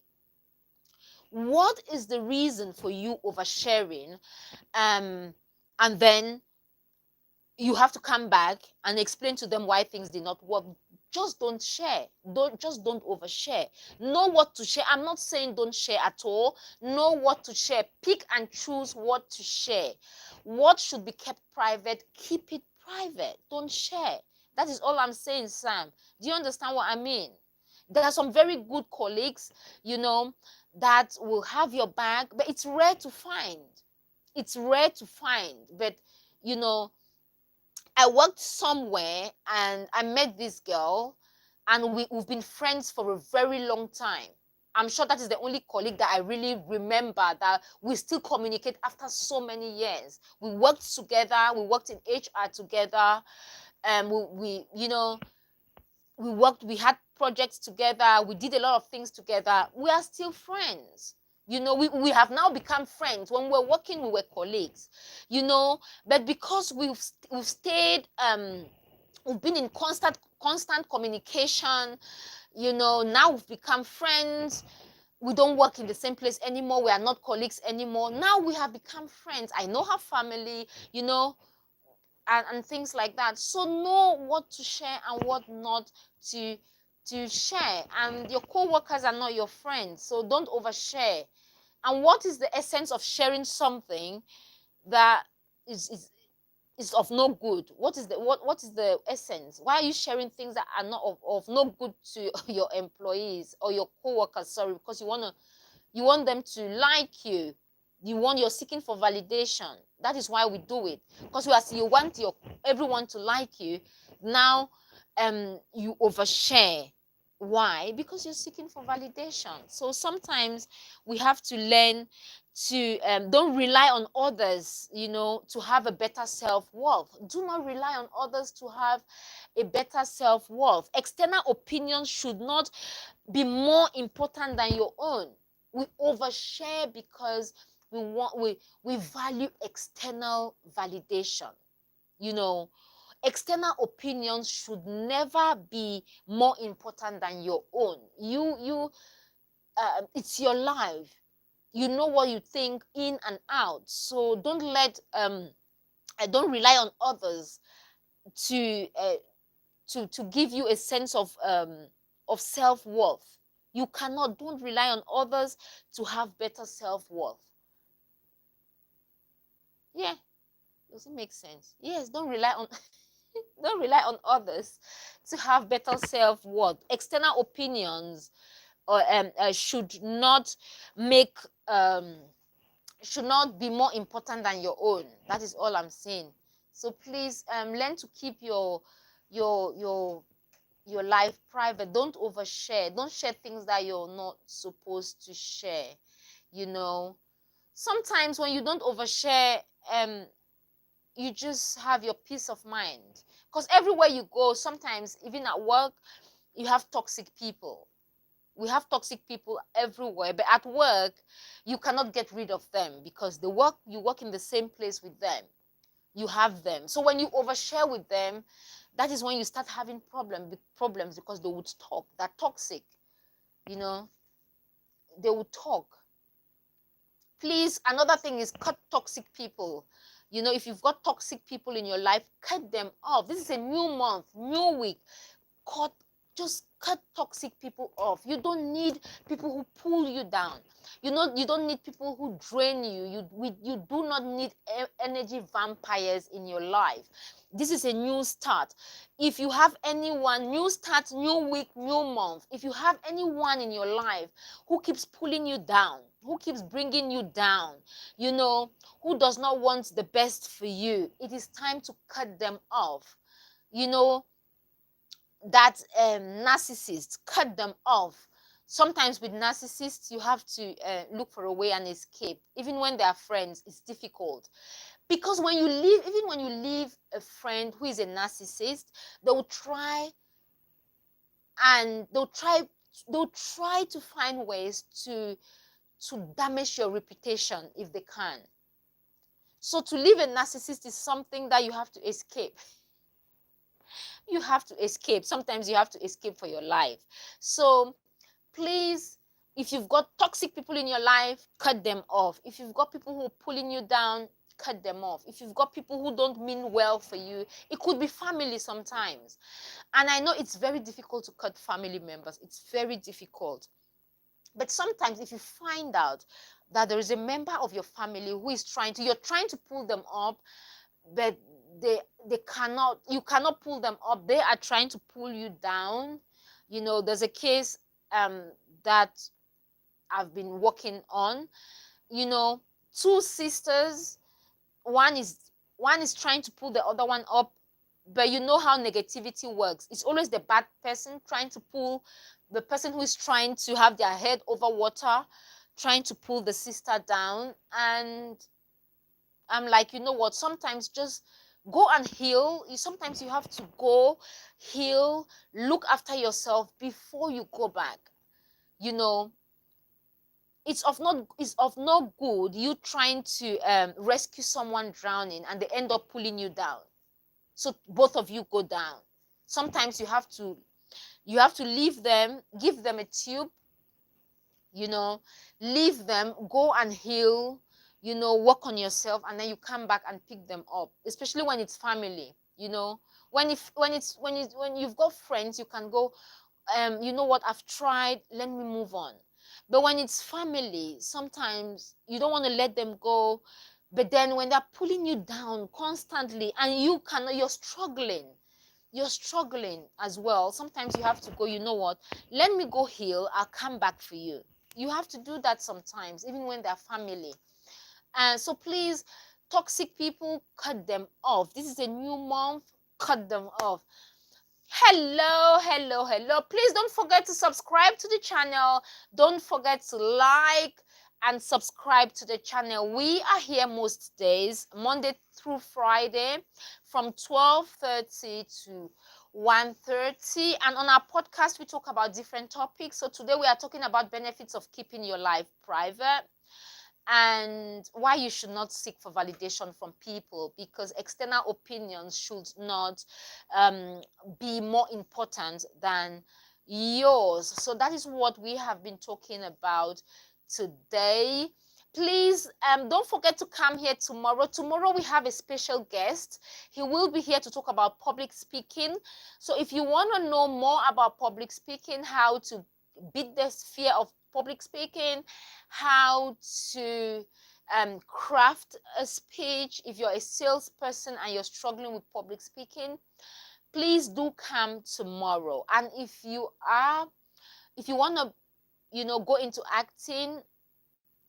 What is the reason for you oversharing? And then you have to come back and explain to them why things did not work. Just don't share. Don't overshare. Know what to share. I'm not saying don't share at all. Know what to share. Pick and choose what to share. What should be kept private, keep it private. Don't share. That is all I'm saying, Sam. Do you understand what I mean? There are some very good colleagues, you know, that will have your back, but it's rare to find. It's rare to find. But, you know, I worked somewhere and I met this girl, and we've been friends for a very long time. I'm sure that is the only colleague that I really remember that we still communicate after so many years. We worked together. We worked in HR together. We you know, we had projects together. We did a lot of things together. We are still friends. You know, we have now become friends. When we're working, we were colleagues, you know, but because we've stayed, we've been in constant communication, you know, now we've become friends. We don't work in the same place anymore. We are not colleagues anymore. Now we have become friends. I know her family, you know, and things like that. So know what to share and what not to share. And your co-workers are not your friends, so don't overshare. And what is the essence of sharing something that is of no good? What is the essence? Why are you sharing things that are not of no good to your employees or your co-workers? Sorry, because you want them to like you. You're seeking for validation. That is why we do it, because you want everyone to like you. Now you overshare. Why? Because you're seeking for validation. So sometimes we have to learn to don't rely on others, you know, to have a better self-worth. Do not rely on others to have a better self-worth. External opinions should not be more important than your own. We overshare because we value external validation. You know, external opinions should never be more important than your own. It's your life. You know what you think in and out. So don't rely on others to give you a sense of self-worth. Don't rely on others to have better self-worth. Yeah, does it make sense? Yes, don't rely on don't rely on others to have better self-worth. External opinions or should not make should not be more important than your own. That is all I'm saying. So please learn to keep your your life private. Don't overshare. Don't share things that you're not supposed to share. You know, sometimes when you don't overshare, you just have your peace of mind, because everywhere you go, sometimes even at work, you have toxic people. We have toxic people everywhere, but at work you cannot get rid of them, because you work in the same place with them. You have them. So when you overshare with them, that is when you start having problems, because they would talk. They're toxic, you know. They would talk. Please, another thing is cut toxic people. You know, if you've got toxic people in your life, cut them off. This is a new month, new week. cut just cut toxic people off. You don't need people who pull you down. You don't need people who drain you. You do not need energy vampires in your life. This is a new start. If you have anyone, new start, new week, new month, if you have anyone in your life who keeps pulling you down, who keeps bringing you down, you know, who does not want the best for you, it is time to cut them off. You know, that narcissists, cut them off. Sometimes with narcissists, you have to look for a way and escape. Even when they are friends, it's difficult, because when you leave, even when you leave a friend who is a narcissist, they will try and they'll try to find ways to damage your reputation if they can. So to leave a narcissist is something that you have to escape. You have to escape. Sometimes you have to escape for your life. So please, if you've got toxic people in your life, cut them off. If you've got people who are pulling you down, cut them off. If you've got people who don't mean well for you, it could be family sometimes. And I know it's very difficult to cut family members. It's very difficult. But sometimes if you find out that there is a member of your family who is you're trying to pull them up, but they cannot, you cannot pull them up. They are trying to pull you down. You know, there's a case that I've been working on. You know, two sisters, one is trying to pull the other one up, but you know how negativity works. It's always the bad person trying to pull the person who is trying to have their head over water, trying to pull the sister down. And I'm like, you know what, sometimes just go and heal. Sometimes you have to go heal, look after yourself before you go back. You know, it's of no good you trying to rescue someone drowning and they end up pulling you down, so both of you go down. Sometimes you have to leave them, give them a tube, you know, leave them, go and heal, you know, work on yourself, and then you come back and pick them up, especially when it's family. You know, when you've got friends, you can go, you know what, I've tried, let me move on. But when it's family, sometimes you don't want to let them go, but then when they're pulling you down constantly and you're struggling as well, sometimes you have to go, you know what, let me go heal, I'll come back for you. You have to do that sometimes, even when they're family. And so please, toxic people, cut them off. This is a new month, cut them off. Hello. Please don't forget to subscribe to the channel. Don't forget to like and subscribe to the channel. We are here most days, Monday through Friday, from 12:30 to 1:30. And on our podcast, we talk about different topics. So today we are talking about benefits of keeping your life private, and why you should not seek for validation from people, because external opinions should not be more important than yours. So that is what we have been talking about today. Please don't forget to come here tomorrow. Tomorrow we have a special guest. He will be here to talk about public speaking. So if you want to know more about public speaking, how to beat the fear of public speaking, how to craft a speech, if you're a salesperson and you're struggling with public speaking, please do come tomorrow. And if you want to, you know, go into acting,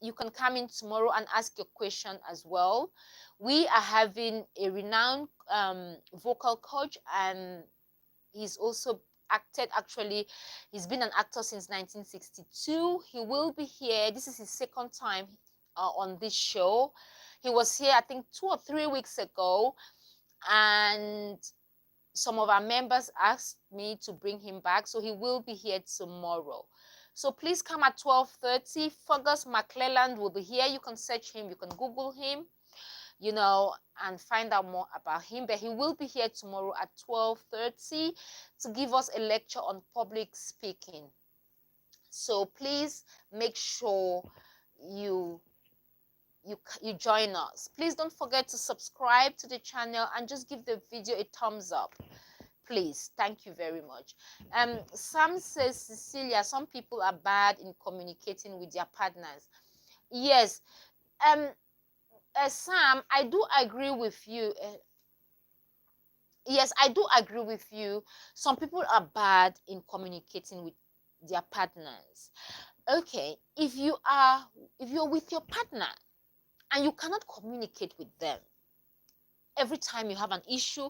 you can come in tomorrow and ask your question as well. We are having a renowned vocal coach, and he's also acted. Actually, he's been an actor since 1962. He will be here. This is his second time on this show. He was here, I think, 2 or 3 weeks ago, and some of our members asked me to bring him back, so he will be here tomorrow. So please come at 12:30. Fergus McClelland will be here. You can search him, you can Google him, you know, and find out more about him. But he will be here tomorrow at 12:30 to give us a lecture on public speaking. So please make sure you join us. Please don't forget to subscribe to the channel and just give the video a thumbs up. Please, thank you very much. Sam says, Cecilia, some people are bad in communicating with their partners. Yes, Sam, I do agree with you. Yes, I do agree with you. Some people are bad in communicating with their partners. Okay, if you're with your partner and you cannot communicate with them, every time you have an issue,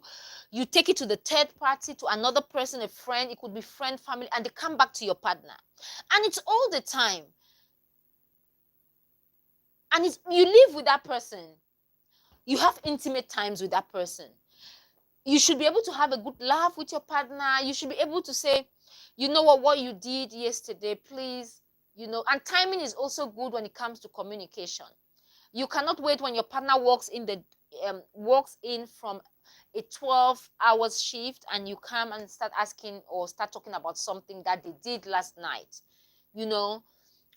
you take it to the third party, to another person, a friend, it could be friend, family, and they come back to your partner. And it's all the time. And you live with that person. You have intimate times with that person. You should be able to have a good laugh with your partner. You should be able to say, you know what you did yesterday, please, you know. And timing is also good when it comes to communication. You cannot wait when your partner walks in from a 12-hour shift and you come and start asking or start talking about something that they did last night, you know.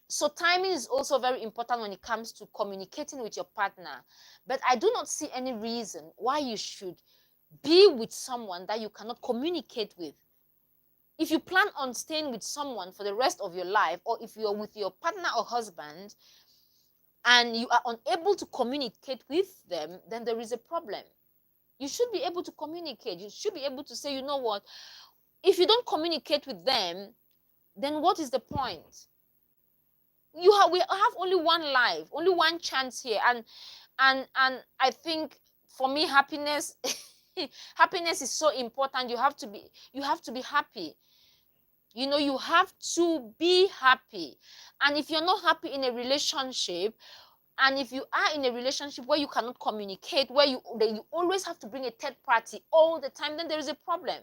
So timing is also very important when it comes to communicating with your partner. But I do not see any reason why you should be with someone that you cannot communicate with. If you plan on staying with someone for the rest of your life, or if you're with your partner or husband and you are unable to communicate with them, then there is a problem. You should be able to communicate. You should be able to say, you know what, if you don't communicate with them, then what is the point? We have only one life, only one chance here. And I think for me, happiness happiness is so important. You have to be happy. You know, you have to be happy. And if you're not happy in a relationship, and if you are in a relationship where you cannot communicate, where you always have to bring a third party all the time, then there is a problem.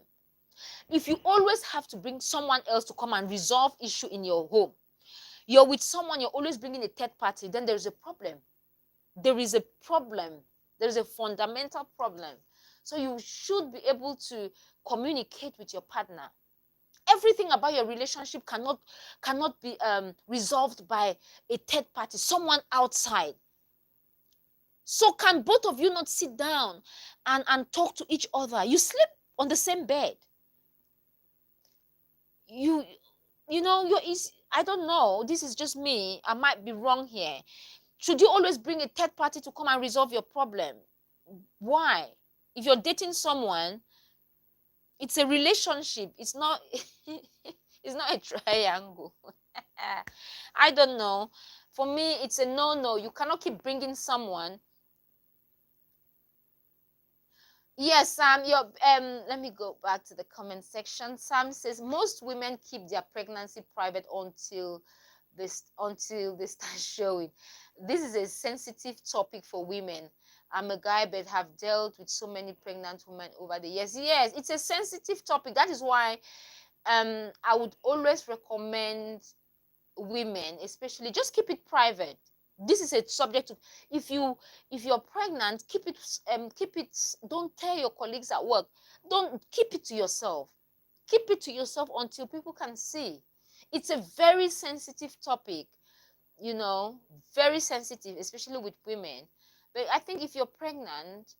If you always have to bring someone else to come and resolve issue in your home, you're with someone, you're always bringing a third party, then there is a problem. There is a problem. There is a fundamental problem. So you should be able to communicate with your partner. Everything about your relationship cannot be resolved by a third party, someone outside. So can both of you not sit down and talk to each other? You sleep on the same bed. You know, I don't know. This is just me. I might be wrong here. Should you always bring a third party to come and resolve your problem? Why? If you're dating someone, it's a relationship. It's not it's not a triangle. I don't know. For me, it's a no. You cannot keep bringing someone. Yes, Sam, let me go back to the comment section. Sam says most women keep their pregnancy private until they start showing. This is a sensitive topic for women. I'm a guy, but have dealt with so many pregnant women over the years. Yes, it's a sensitive topic. That is why I would always recommend women, especially, just keep it private. This is a subject of, if you're pregnant, keep it, don't tell your colleagues at work. Don't keep it to yourself. Keep it to yourself until people can see. It's a very sensitive topic, you know, very sensitive, especially with women. But I think if you're pregnant,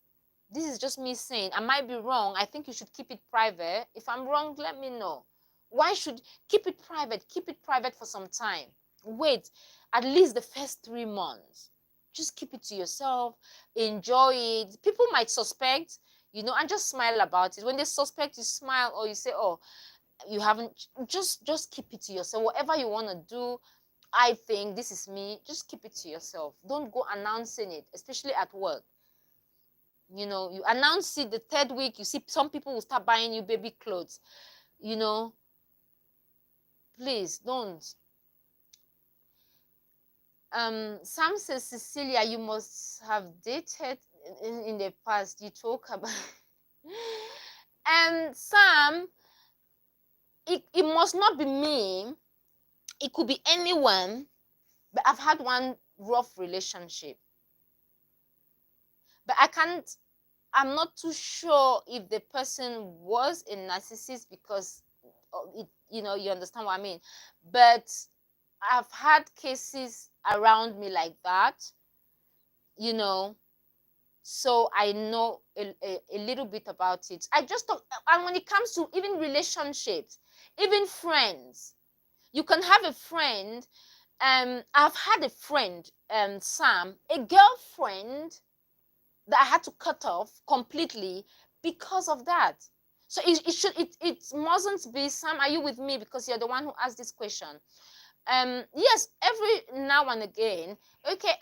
this is just me saying, I might be wrong. I think you should keep it private. If I'm wrong, let me know. Why should keep it private? Keep it private for some time. Wait, at least the first 3 months. Just keep it to yourself. Enjoy it. People might suspect, you know, and just smile about it. When they suspect, you smile, or you say, oh, you haven't. Just keep it to yourself. Whatever you want to do, I think, this is me, just keep it to yourself. Don't go announcing it, especially at work. You know, you announce it the third week, you see some people will start buying you baby clothes. You know, please don't. Sam says, Cecilia, you must have dated in the past. You talk about and Sam, it must not be me. It could be anyone, but I've had one rough relationship. But I'm not too sure if the person was a narcissist, because it, you know, you understand what I mean. But I've had cases around me like that, you know, so I know a little bit about it. I just don't, and when it comes to even relationships, even friends, you can have a friend. I've had a friend, Sam, a girlfriend that I had to cut off completely because of that. So it mustn't be, Sam, are you with me? Because you're the one who asked this question. Yes, every now and again, okay,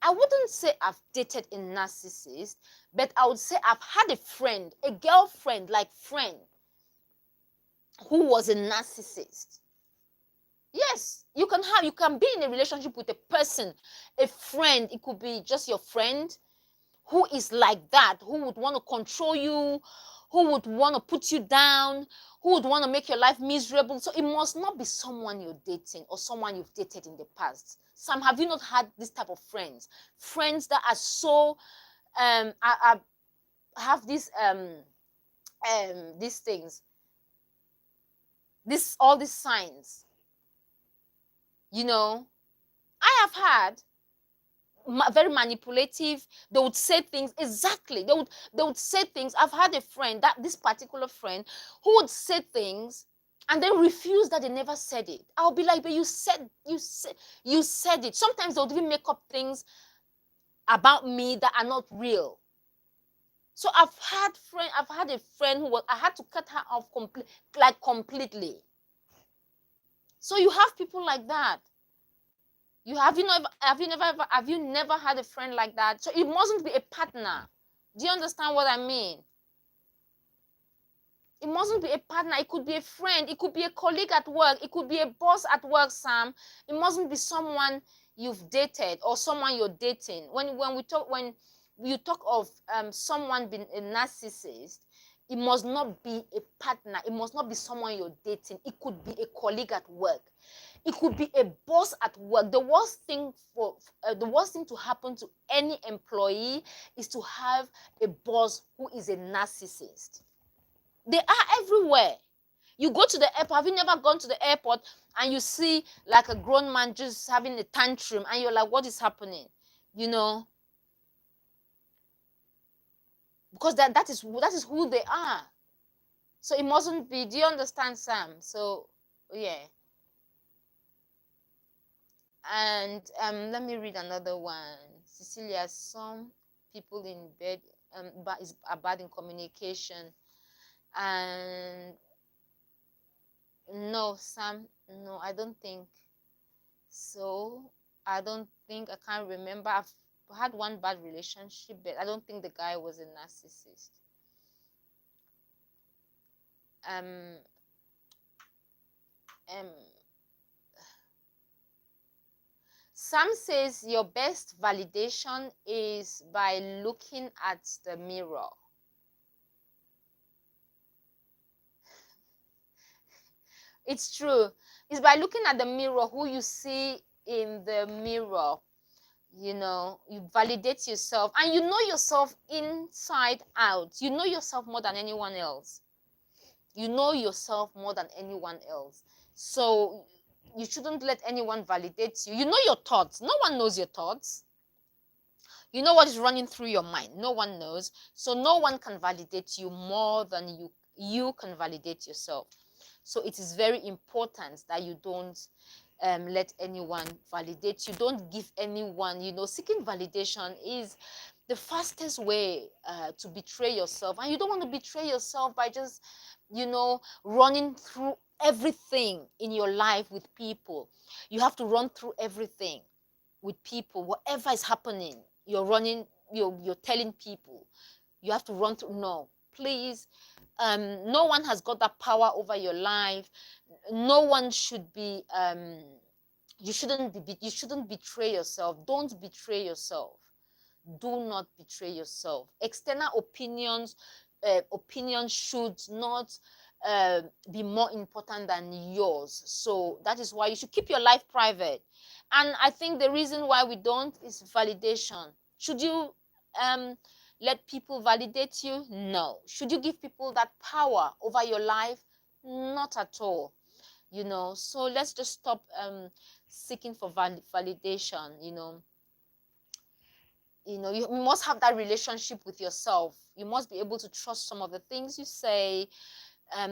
I wouldn't say I've dated a narcissist, but I would say I've had a friend, a girlfriend, like friend, who was a narcissist. Yes, you can be in a relationship with a person, a friend. It could be just your friend who is like that, who would want to control you, who would want to put you down, who would want to make your life miserable. So it must not be someone you're dating or someone you've dated in the past. Sam, have you not had this type of friends? Friends that are so have these things, all these signs. You know, I have had very manipulative. They would say things exactly. They would say things. I've had a friend, that this particular friend, who would say things and then refuse that they never said it. I'll be like, but you said it. Sometimes they would even make up things about me that are not real. So I've had a friend who I had to cut her off completely. So you have people like that. Have you never had a friend like that? So it mustn't be a partner. Do you understand what I mean? It mustn't be a partner. It could be a friend. It could be a colleague at work. It could be a boss at work, Sam. It mustn't be someone you've dated or someone you're dating. When you talk of someone being a narcissist, it must not be a partner. It must not be someone you're dating. It could be a colleague at work. It could be a boss at work. The worst thing to happen to any employee is to have a boss who is a narcissist. They are everywhere. You go to the airport. Have you never gone to the airport and you see like a grown man just having a tantrum and you're like, what is happening? You know? Because that is who they are. So it mustn't be. Do you understand, Sam? So yeah. And let me read another one. Cecilia, some people in bed are bad in communication. And no, Sam, no, I don't think so. I can't remember. I've had one bad relationship, but I don't think the guy was a narcissist. Sam says your best validation is by looking at the mirror. It's true. It's by looking at the mirror, who you see in the mirror. You know, you validate yourself and you know yourself inside out. You know yourself more than anyone else. You know yourself more than anyone else. So you shouldn't let anyone validate you. You know your thoughts. No one knows your thoughts. You know what is running through your mind. No one knows. So no one can validate you more than you can validate yourself. So it is very important that you don't let anyone validate you. Don't give anyone, seeking validation is the fastest way to betray yourself. And you don't want to betray yourself by just, running through everything in your life with people. You have to run through everything with people. Whatever is happening, you're telling people. You have to run through. No, please. No one has got that power over your life. No one should be you shouldn't betray yourself. Don't betray yourself. Do not betray yourself. External opinions should not be more important than yours. So that is why you should keep your life private. And I think the reason why we don't is validation. Should you let people validate you? No. Should you give people that power over your life? Not at all. So let's just stop seeking for validation. You must have that relationship with yourself. You must be able to trust some of the things you say.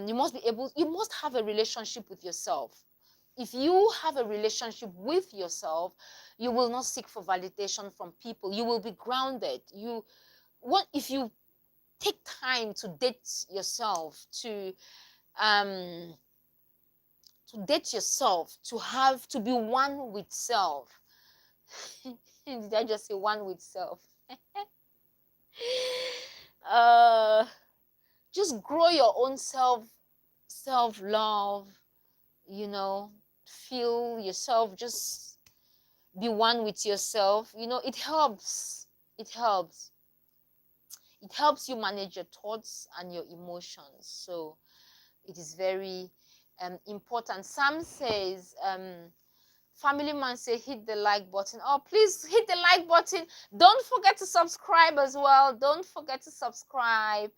You must have a relationship with yourself. If you have a relationship with yourself, you will not seek for validation from people. You will be grounded. If you take time to date yourself, to date yourself, to be one with self. Did I just say one with self? Just grow your own self-love, feel yourself, just be one with yourself. It helps. It helps you manage your thoughts and your emotions. So it is very important. Sam says, family man say hit the like button. Oh, please hit the like button. Don't forget to subscribe as well. Don't forget to subscribe.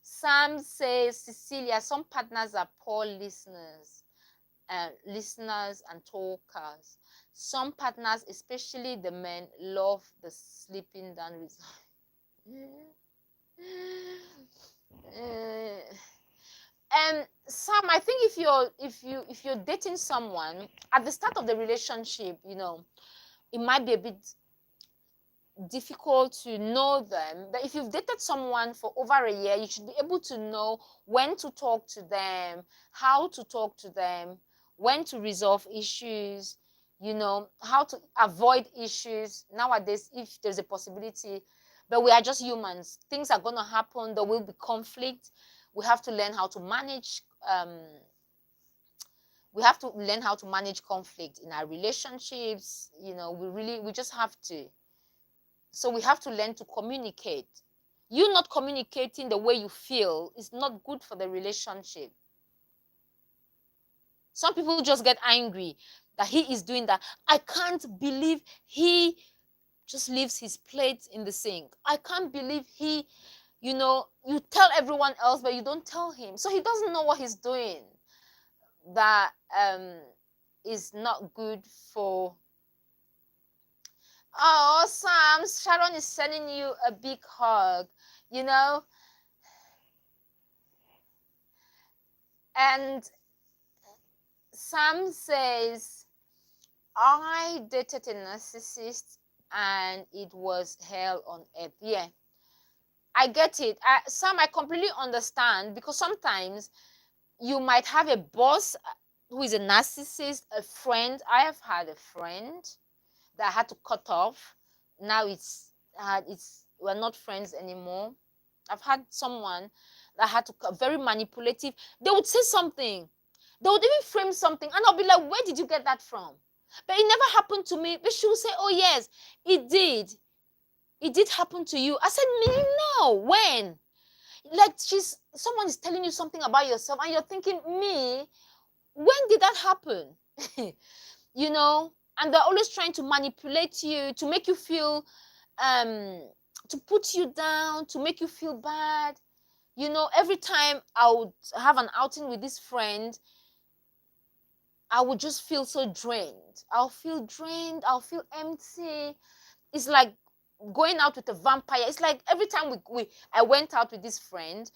Sam says, Cecilia, some partners are poor listeners and talkers. Some partners, especially the men, love the sleeping down result. Sam, I think if you're dating someone at the start of the relationship, it might be a bit difficult to know them. But if you've dated someone for over a year, you should be able to know when to talk to them, how to talk to them, when to resolve issues, how to avoid issues. Nowadays, if there's a possibility, but we are just humans. Things are going to happen. There will be conflict. We have to learn how to manage conflict in our relationships. We just have to. So we have to learn to communicate. You not communicating the way you feel is not good for the relationship. Some people just get angry that he is doing that. I can't believe he just leaves his plate in the sink. I can't believe he, you tell everyone else, but you don't tell him. So he doesn't know what he's doing. That is not good for... Oh, Sam, Sharon is sending you a big hug, And Sam says, I dated a narcissist and it was hell on earth. Yeah, I get it. Sam, I completely understand, because sometimes you might have a boss who is a narcissist, a friend. I have had a friend that I had to cut off. Now we're not friends anymore. I've had someone that had to very manipulative. They would say something. They would even frame something, and I'll be like, where did you get that from? But it never happened to me. But she would say, oh yes, it did. It did happen to you. I said, me, no. When? Like someone is telling you something about yourself, and you're thinking, me, when did that happen? And they're always trying to manipulate you, to make you feel, to put you down, to make you feel bad. Every time I would have an outing with this friend, I would just feel so drained. I'll feel drained. I'll feel empty. It's like going out with a vampire. It's like every time I went out with this friend,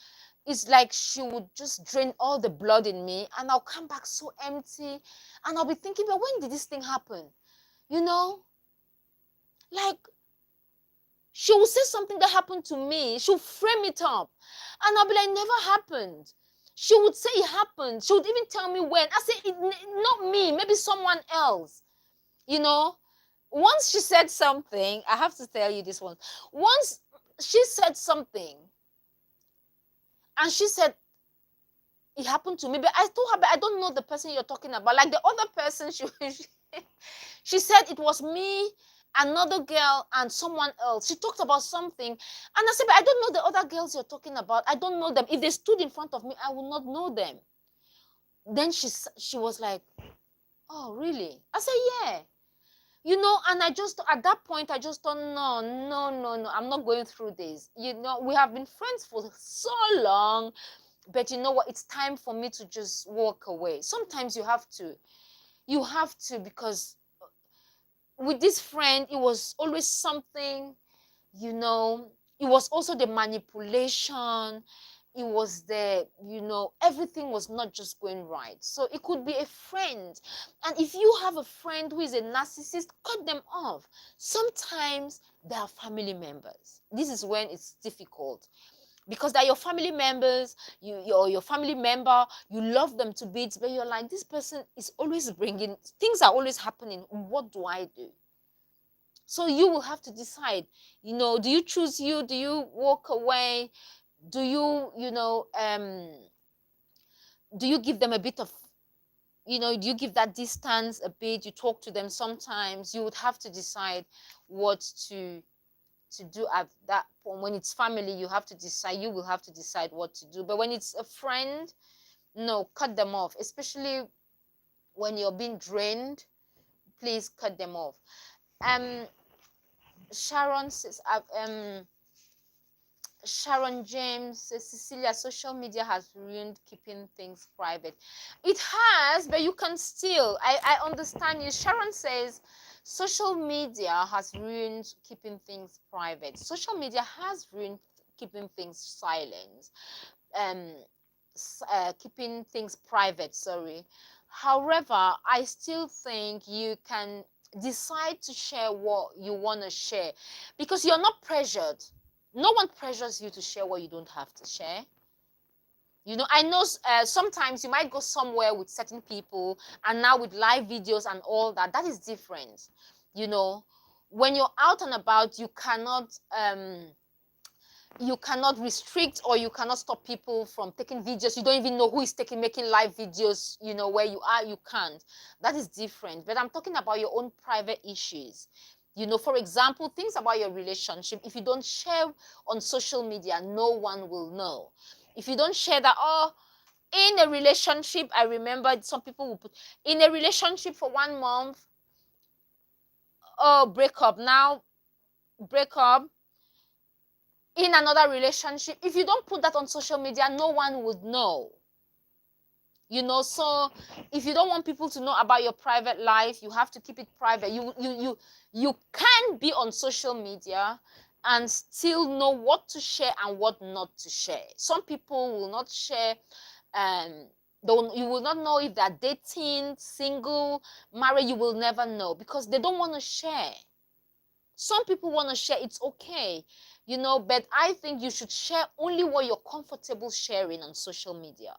it's like she would just drain all the blood in me, and I'll come back so empty, and I'll be thinking, but when did this thing happen? Like she will say something that happened to me, she'll frame it up, and I'll be like, never happened. She would say it happened. She would even tell me when. I said, not me, maybe someone else. You know, once she said something, I have to tell you this one. Once she said something, and she said, it happened to me, but I told her, but I don't know the person you're talking about. Like the other person, she said it was me, another girl, and someone else. She talked about something, and I said, but I don't know the other girls you're talking about. I don't know them. If they stood in front of me, I would not know them. Then she was like, oh, really? I said, yeah. You know, and I just, at that point, I just thought, no, I'm not going through this. You know, we have been friends for so long, but you know what? It's time for me to just walk away. Sometimes you have to, because with this friend, it was always something, you know, it was also the manipulation. It was the, you know, everything was not just going right. So it could be a friend. And if you have a friend who is a narcissist, cut them off. Sometimes they are family members. This is when it's difficult, because they're your family members, your family member, you love them to bits, but you're like, this person is always bringing, things are always happening. What do I do? So you will have to decide, you know, do you choose you? Do you walk away? Do you, you know, do you give them a bit of, you know, do you give that distance a bit? You talk to them sometimes. You would have to decide what to do at that point. When it's family, you have to decide, you will have to decide what to do. But when it's a friend, no, cut them off. Especially when you're being drained, please cut them off. Sharon says, Sharon James says, Cecilia, social media has ruined keeping things private. It has, but you can still, I understand you. Sharon says, social media has ruined keeping things private. Social media has ruined keeping things silent, keeping things private, sorry. However, I still think you can decide to share what you want to share, because you're not pressured. No one pressures you to share what you don't have to share. You know, I know sometimes you might go somewhere with certain people, and now with live videos and all that, that is different. You know, when you're out and about, you cannot restrict, or you cannot stop people from taking videos. You don't even know who is making live videos, you know, where you are. You can't. That is different. But I'm talking about your own private issues. You know, for example, things about your relationship. If you don't share on social media, no one will know. If you don't share that, oh, in a relationship, I remember some people will put, in a relationship for 1 month, oh, break up. Now, break up. In another relationship, if you don't put that on social media, no one would know. You know, so if you don't want people to know about your private life, you have to keep it private. You can be on social media and still know what to share and what not to share. Some people will not share, you will not know if they're dating, single, married. You will never know, because they don't want to share. Some people want to share, it's okay, you know, but I think you should share only what you're comfortable sharing on social media.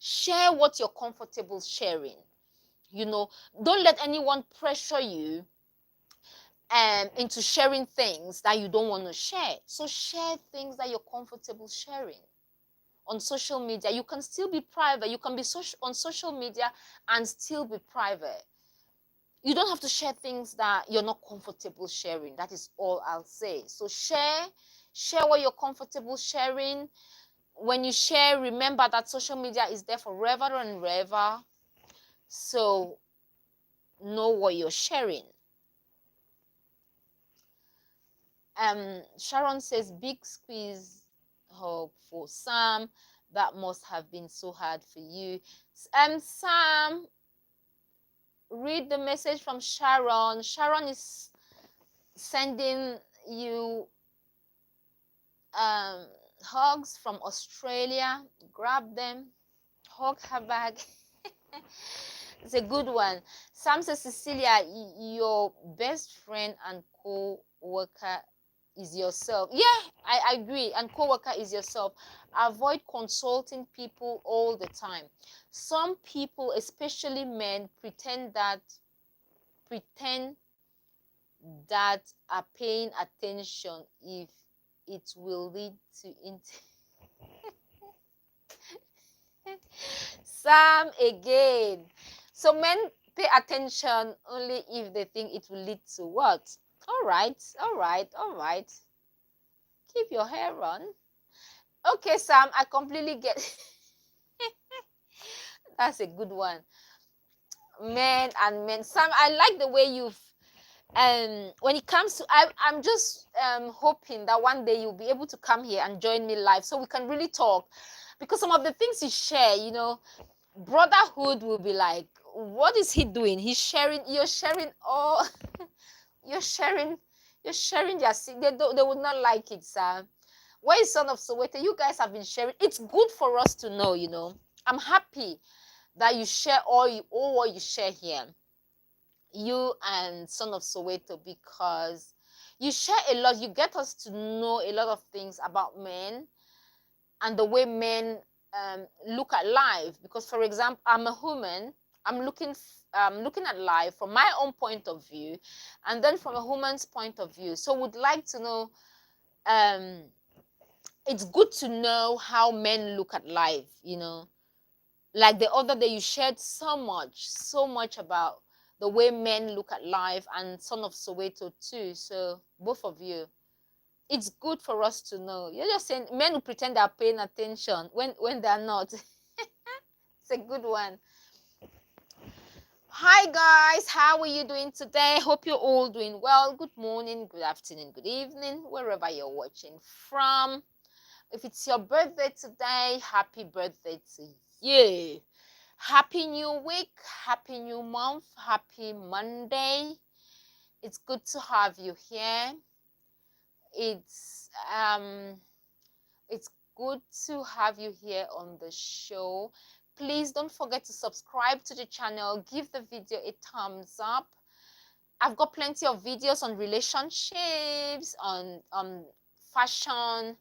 Share what you're comfortable sharing. You know, don't let anyone pressure you into sharing things that you don't want to share. So share things that you're comfortable sharing on social media. You can still be private. You can be on social media and still be private. You don't have to share things that you're not comfortable sharing. That is all I'll say. So share what you're comfortable sharing. When you share, remember that social media is there forever and ever. So know what you're sharing. Sharon says, big squeeze hug for Sam. That must have been so hard for you. Sam, read the message from Sharon. Sharon is sending you hugs from Australia. Grab them, hug her back. It's a good one. Sam says, Cecilia, your best friend and co-worker is yourself. Yeah, I agree. And co-worker is yourself. Avoid consulting people all the time. Some people, especially men, pretend that are paying attention if it will lead to Sam again. So men pay attention only if they think it will lead to what? All right, all right, all right. Keep your hair on. Okay, Sam, I completely get that's a good one. Men and men. Sam, I like the way you've when it comes to I'm just hoping that one day you'll be able to come here and join me live so we can really talk, because some of the things you share, brotherhood will be like, what is he doing? You're sharing all you're sharing their they would not like it, Sam. Where is Son of Soweto? You guys have been sharing. It's good for us to know. I'm happy that you share all what you share here, you and Son of Soweto, because you share a lot. You get us to know a lot of things about men and the way men look at life. Because, for example, I'm a woman. I'm looking at life from my own point of view, and then from a woman's point of view. So, would like to know. It's good to know how men look at life. Like the other day, you shared so much about the way men look at life, and Son of Soweto too. So both of you, it's good for us to know. You're just saying men who pretend they're paying attention when they're not. It's a good one. Hi guys, how are you doing today? Hope you're all doing well. Good morning, good afternoon, good evening, wherever you're watching from. If it's your birthday today, happy birthday to you. Happy new week, happy new month, happy Monday. It's good to have you here. It's good to have you here on the show. Please don't forget to subscribe to the channel. Give the video a thumbs up. I've got plenty of videos on relationships, on fashion.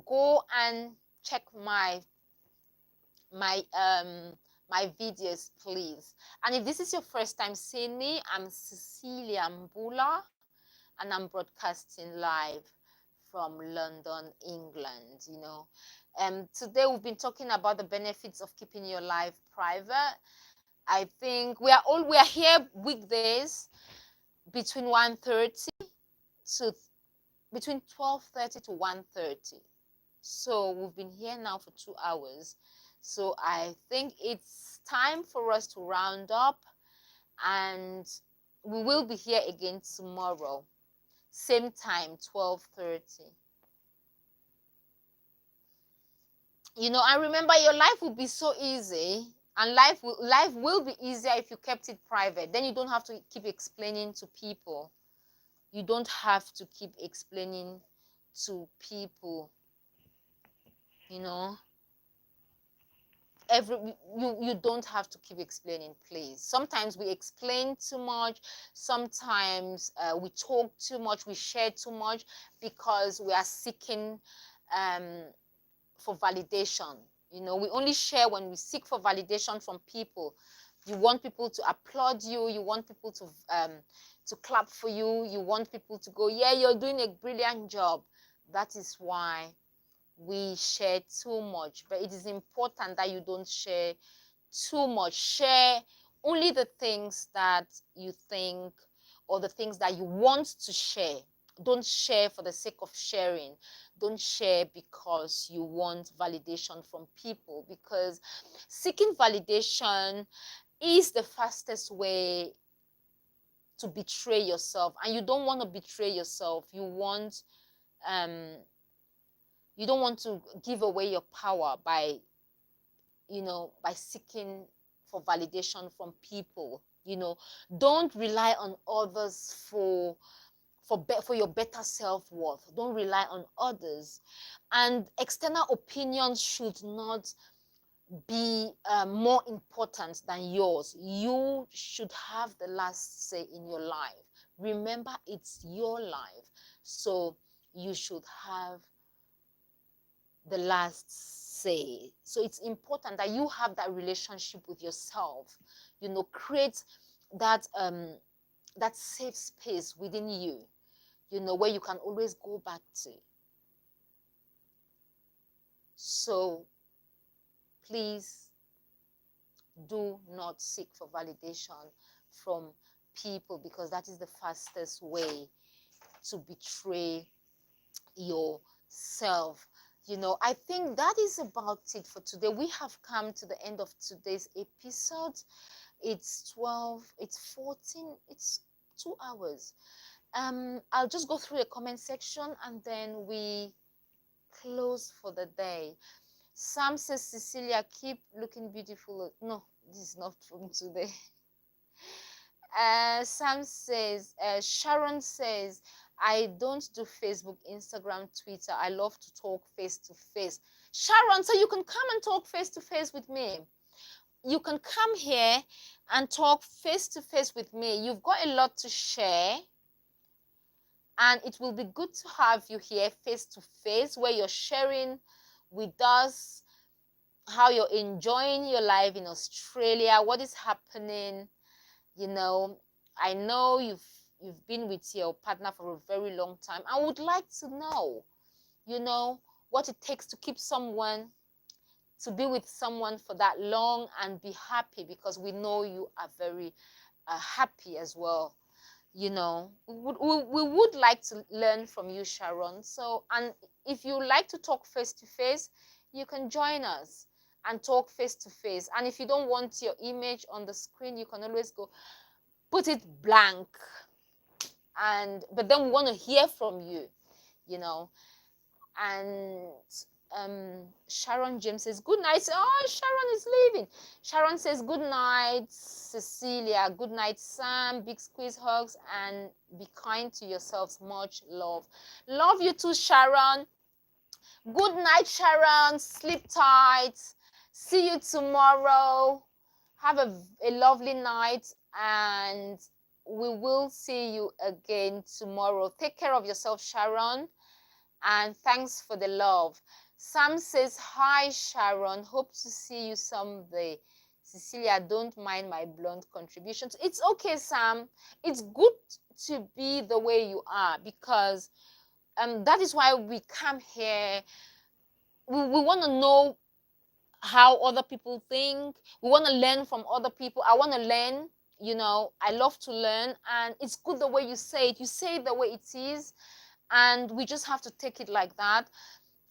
Go and check my videos, please. And if this is your first time seeing me, I'm Cecilia Mbullah, and I'm broadcasting live from London, England. Today we've been talking about the benefits of keeping your life private. I think we are here weekdays between 1:30 to between 12:30 to 1:30. So we've been here now for 2 hours. So I think it's time for us to round up, and we will be here again tomorrow, same time, 12:30. I remember your life will be so easy, and life will be easier if you kept it private. Then you don't have to keep explaining to people. You don't have to keep explaining to people. You don't have to keep explaining, please. Sometimes we explain too much. Sometimes we talk too much. We share too much because we are seeking for validation. We only share when we seek for validation from people. You want people to applaud you. You want people to clap for you. You want people to go, yeah, you're doing a brilliant job. That is why we share too much. But it is important that you don't share too much. Share only the things that you think, or the things that you want to share. Don't share for the sake of sharing. Don't share because you want validation from people, because seeking validation is the fastest way to betray yourself, and you don't want to betray yourself. You don't want to give away your power by seeking for validation from people. Don't rely on others for your better self-worth. Don't rely on others, and external opinions should not be more important than yours. You should have the last say in your life. Remember, it's your life. So you should have the last say. So it's important that you have that relationship with yourself, you know, create that that safe space within you, you know, where you can always go back to. So please do not seek for validation from people, because that is the fastest way to betray yourself. You know, I think that is about it for today. We have come to the end of today's episode. It's 12, it's 14, it's 2 hours. I'll just go through the comment section and then we close for the day. Sam says, Cecilia, keep looking beautiful. No, this is not from today. Sam says, Sharon says, I don't do Facebook, Instagram, Twitter. I love to talk face to face. Sharon, so you can come and talk face to face with me. You can come here and talk face to face with me. You've got a lot to share, and it will be good to have you here face to face, where you're sharing with us how you're enjoying your life in Australia, what is happening. You know, I know you've been with your partner for a very long time. I would like to know, you know, what it takes to keep someone, to be with someone for that long and be happy, because we know you are very happy as well. You know, we would like to learn from you, Sharon. So, and if you like to talk face to face, you can join us and talk face to face. And if you don't want your image on the screen, you can always go put it blank. But then we want to hear from you, you know. And Sharon James says, good night. Oh, Sharon is leaving. Sharon says, good night, Cecilia. Good night, Sam. Big squeeze hugs, and be kind to yourselves. Much love. Love you too, Sharon. Good night, Sharon. Sleep tight. See you tomorrow. Have a lovely night, and we will see you again tomorrow. Take care of yourself, Sharon. And thanks for the love. Sam says, hi, Sharon. Hope to see you someday. Cecilia, don't mind my blunt contributions. It's okay, Sam. It's good to be the way you are, because that is why we come here. We want to know how other people think. We want to learn from other people. I want to learn. You know, I love to learn. And it's good the way you say it. You say it the way it is. And we just have to take it like that.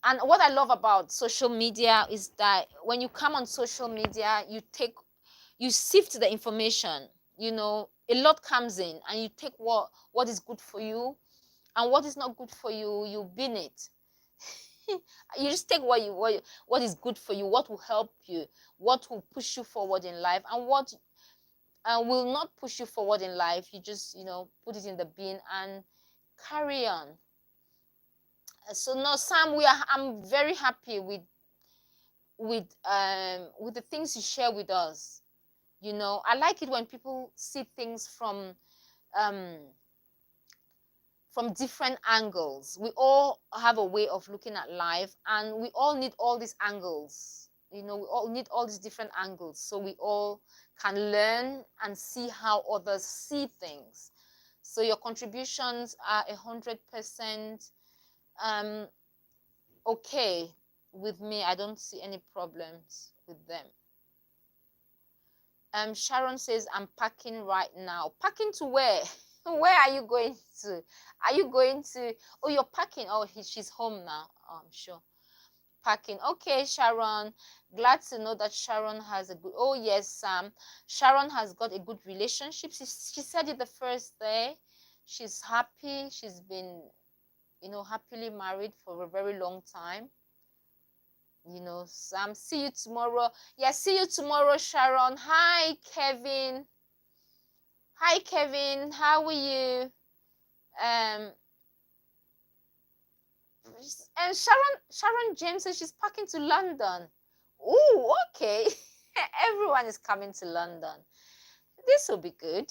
And what I love about social media is that when you come on social media, you sift the information. You know, a lot comes in, and you take what is good for you, and what is not good for you, you bin it. You just take what is good for you, what will help you, what will push you forward in life, and what will not push you forward in life. You just, you know, put it in the bin and carry on. So no, Sam, I'm very happy with the things you share with us. You know, I like it when people see things from different angles. We all have a way of looking at life, and we all need all these angles. You know, we all need all these different angles, so we all can learn and see how others see things. So your contributions are 100% okay with me. I don't see any problems with them. Sharon says, I'm packing right now. Packing to where? Where are you going to? Are you going to? Oh, you're packing. Oh, she's home now. Oh, I'm sure. Packing. Okay, Sharon. Glad to know that Sharon has a good. Oh yes, Sam. Sharon has got a good relationship. She said it the first day. She's happy. She's been, you know, happily married for a very long time. You know, Sam, see you tomorrow. Yeah, see you tomorrow, Sharon. Hi, Kevin. Hi, Kevin. How are you? And Sharon James says she's packing to London. Oh, okay. Everyone is coming to London. This will be good.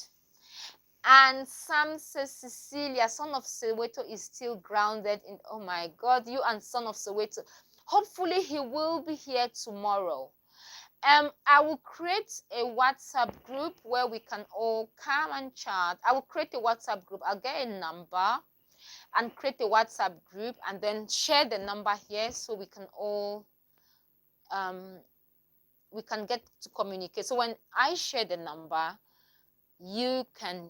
And Sam says, Cecilia, son of Soweto is still grounded in, oh my God, you and son of Soweto. Hopefully he will be here tomorrow. I will create a WhatsApp group where we can all come and chat. I will create a WhatsApp group. I'll get a number and create a WhatsApp group and then share the number here so we can all we can get to communicate. So when I share the number, you can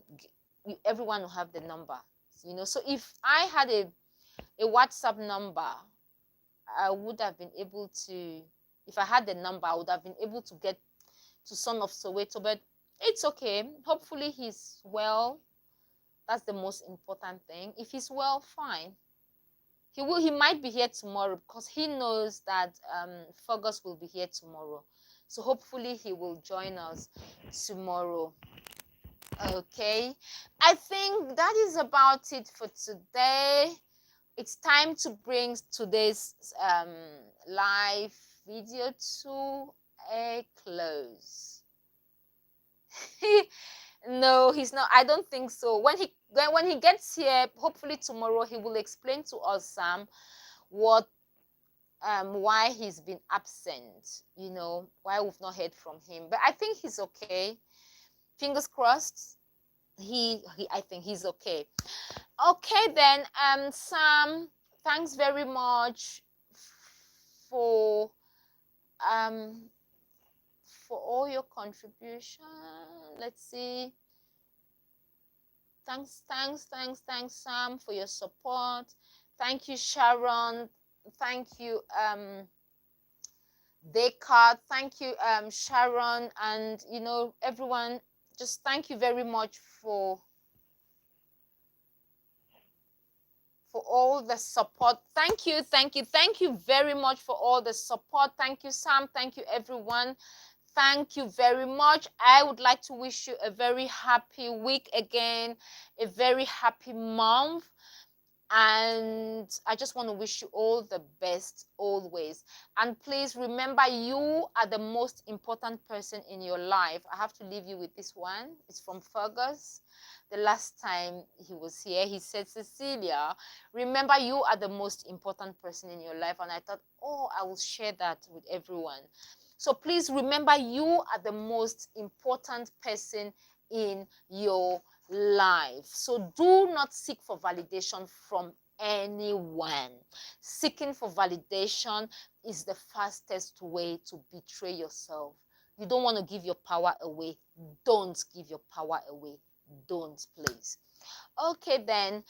everyone will have the number, you know. So if I had a WhatsApp number, I would have been able to, if I had the number, I would have been able to get to son of Soweto, but it's okay. Hopefully he's well. That's the most important thing. If he's well, fine. He might be here tomorrow because he knows that Fergus will be here tomorrow. So hopefully he will join us tomorrow. Okay, I think that is about it for today. It's time to bring today's live video to a close. No, he's not. I don't think so. When he gets here, hopefully tomorrow, he will explain to us, Sam, what why he's been absent, you know, why we've not heard from him. But I think he's okay. Fingers crossed. I think he's okay. Okay then, Sam, thanks very much for all your contribution. Let's see. Thanks, Sam, for your support. Thank you, Sharon. Thank you, Descartes. Thank you, Sharon, and you know, everyone. Just thank you very much for all the support. Thank you very much for all the support. Thank you, Sam. Thank you, everyone. Thank you very much. I would like to wish you a very happy week again, a very happy month. And I just want to wish you all the best always. And please remember, you are the most important person in your life. I have to leave you with this one. It's from Fergus. The last time he was here, he said, Cecilia, remember, you are the most important person in your life. And I thought, oh, I will share that with everyone. So please remember, you are the most important person in your life. So do not seek for validation from anyone. Seeking for validation is the fastest way to betray yourself. You don't want to give your power away. Don't give your power away. Don't, please. Okay then,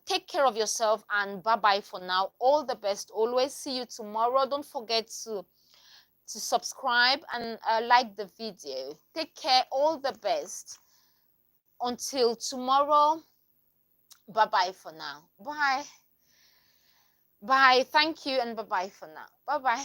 take care of yourself and bye-bye for now. All the best. Always. See you tomorrow. Don't forget to subscribe and like the video. Take care. All the best. Until tomorrow, bye-bye for now. Bye. Bye. Thank you and bye-bye for now. Bye-bye.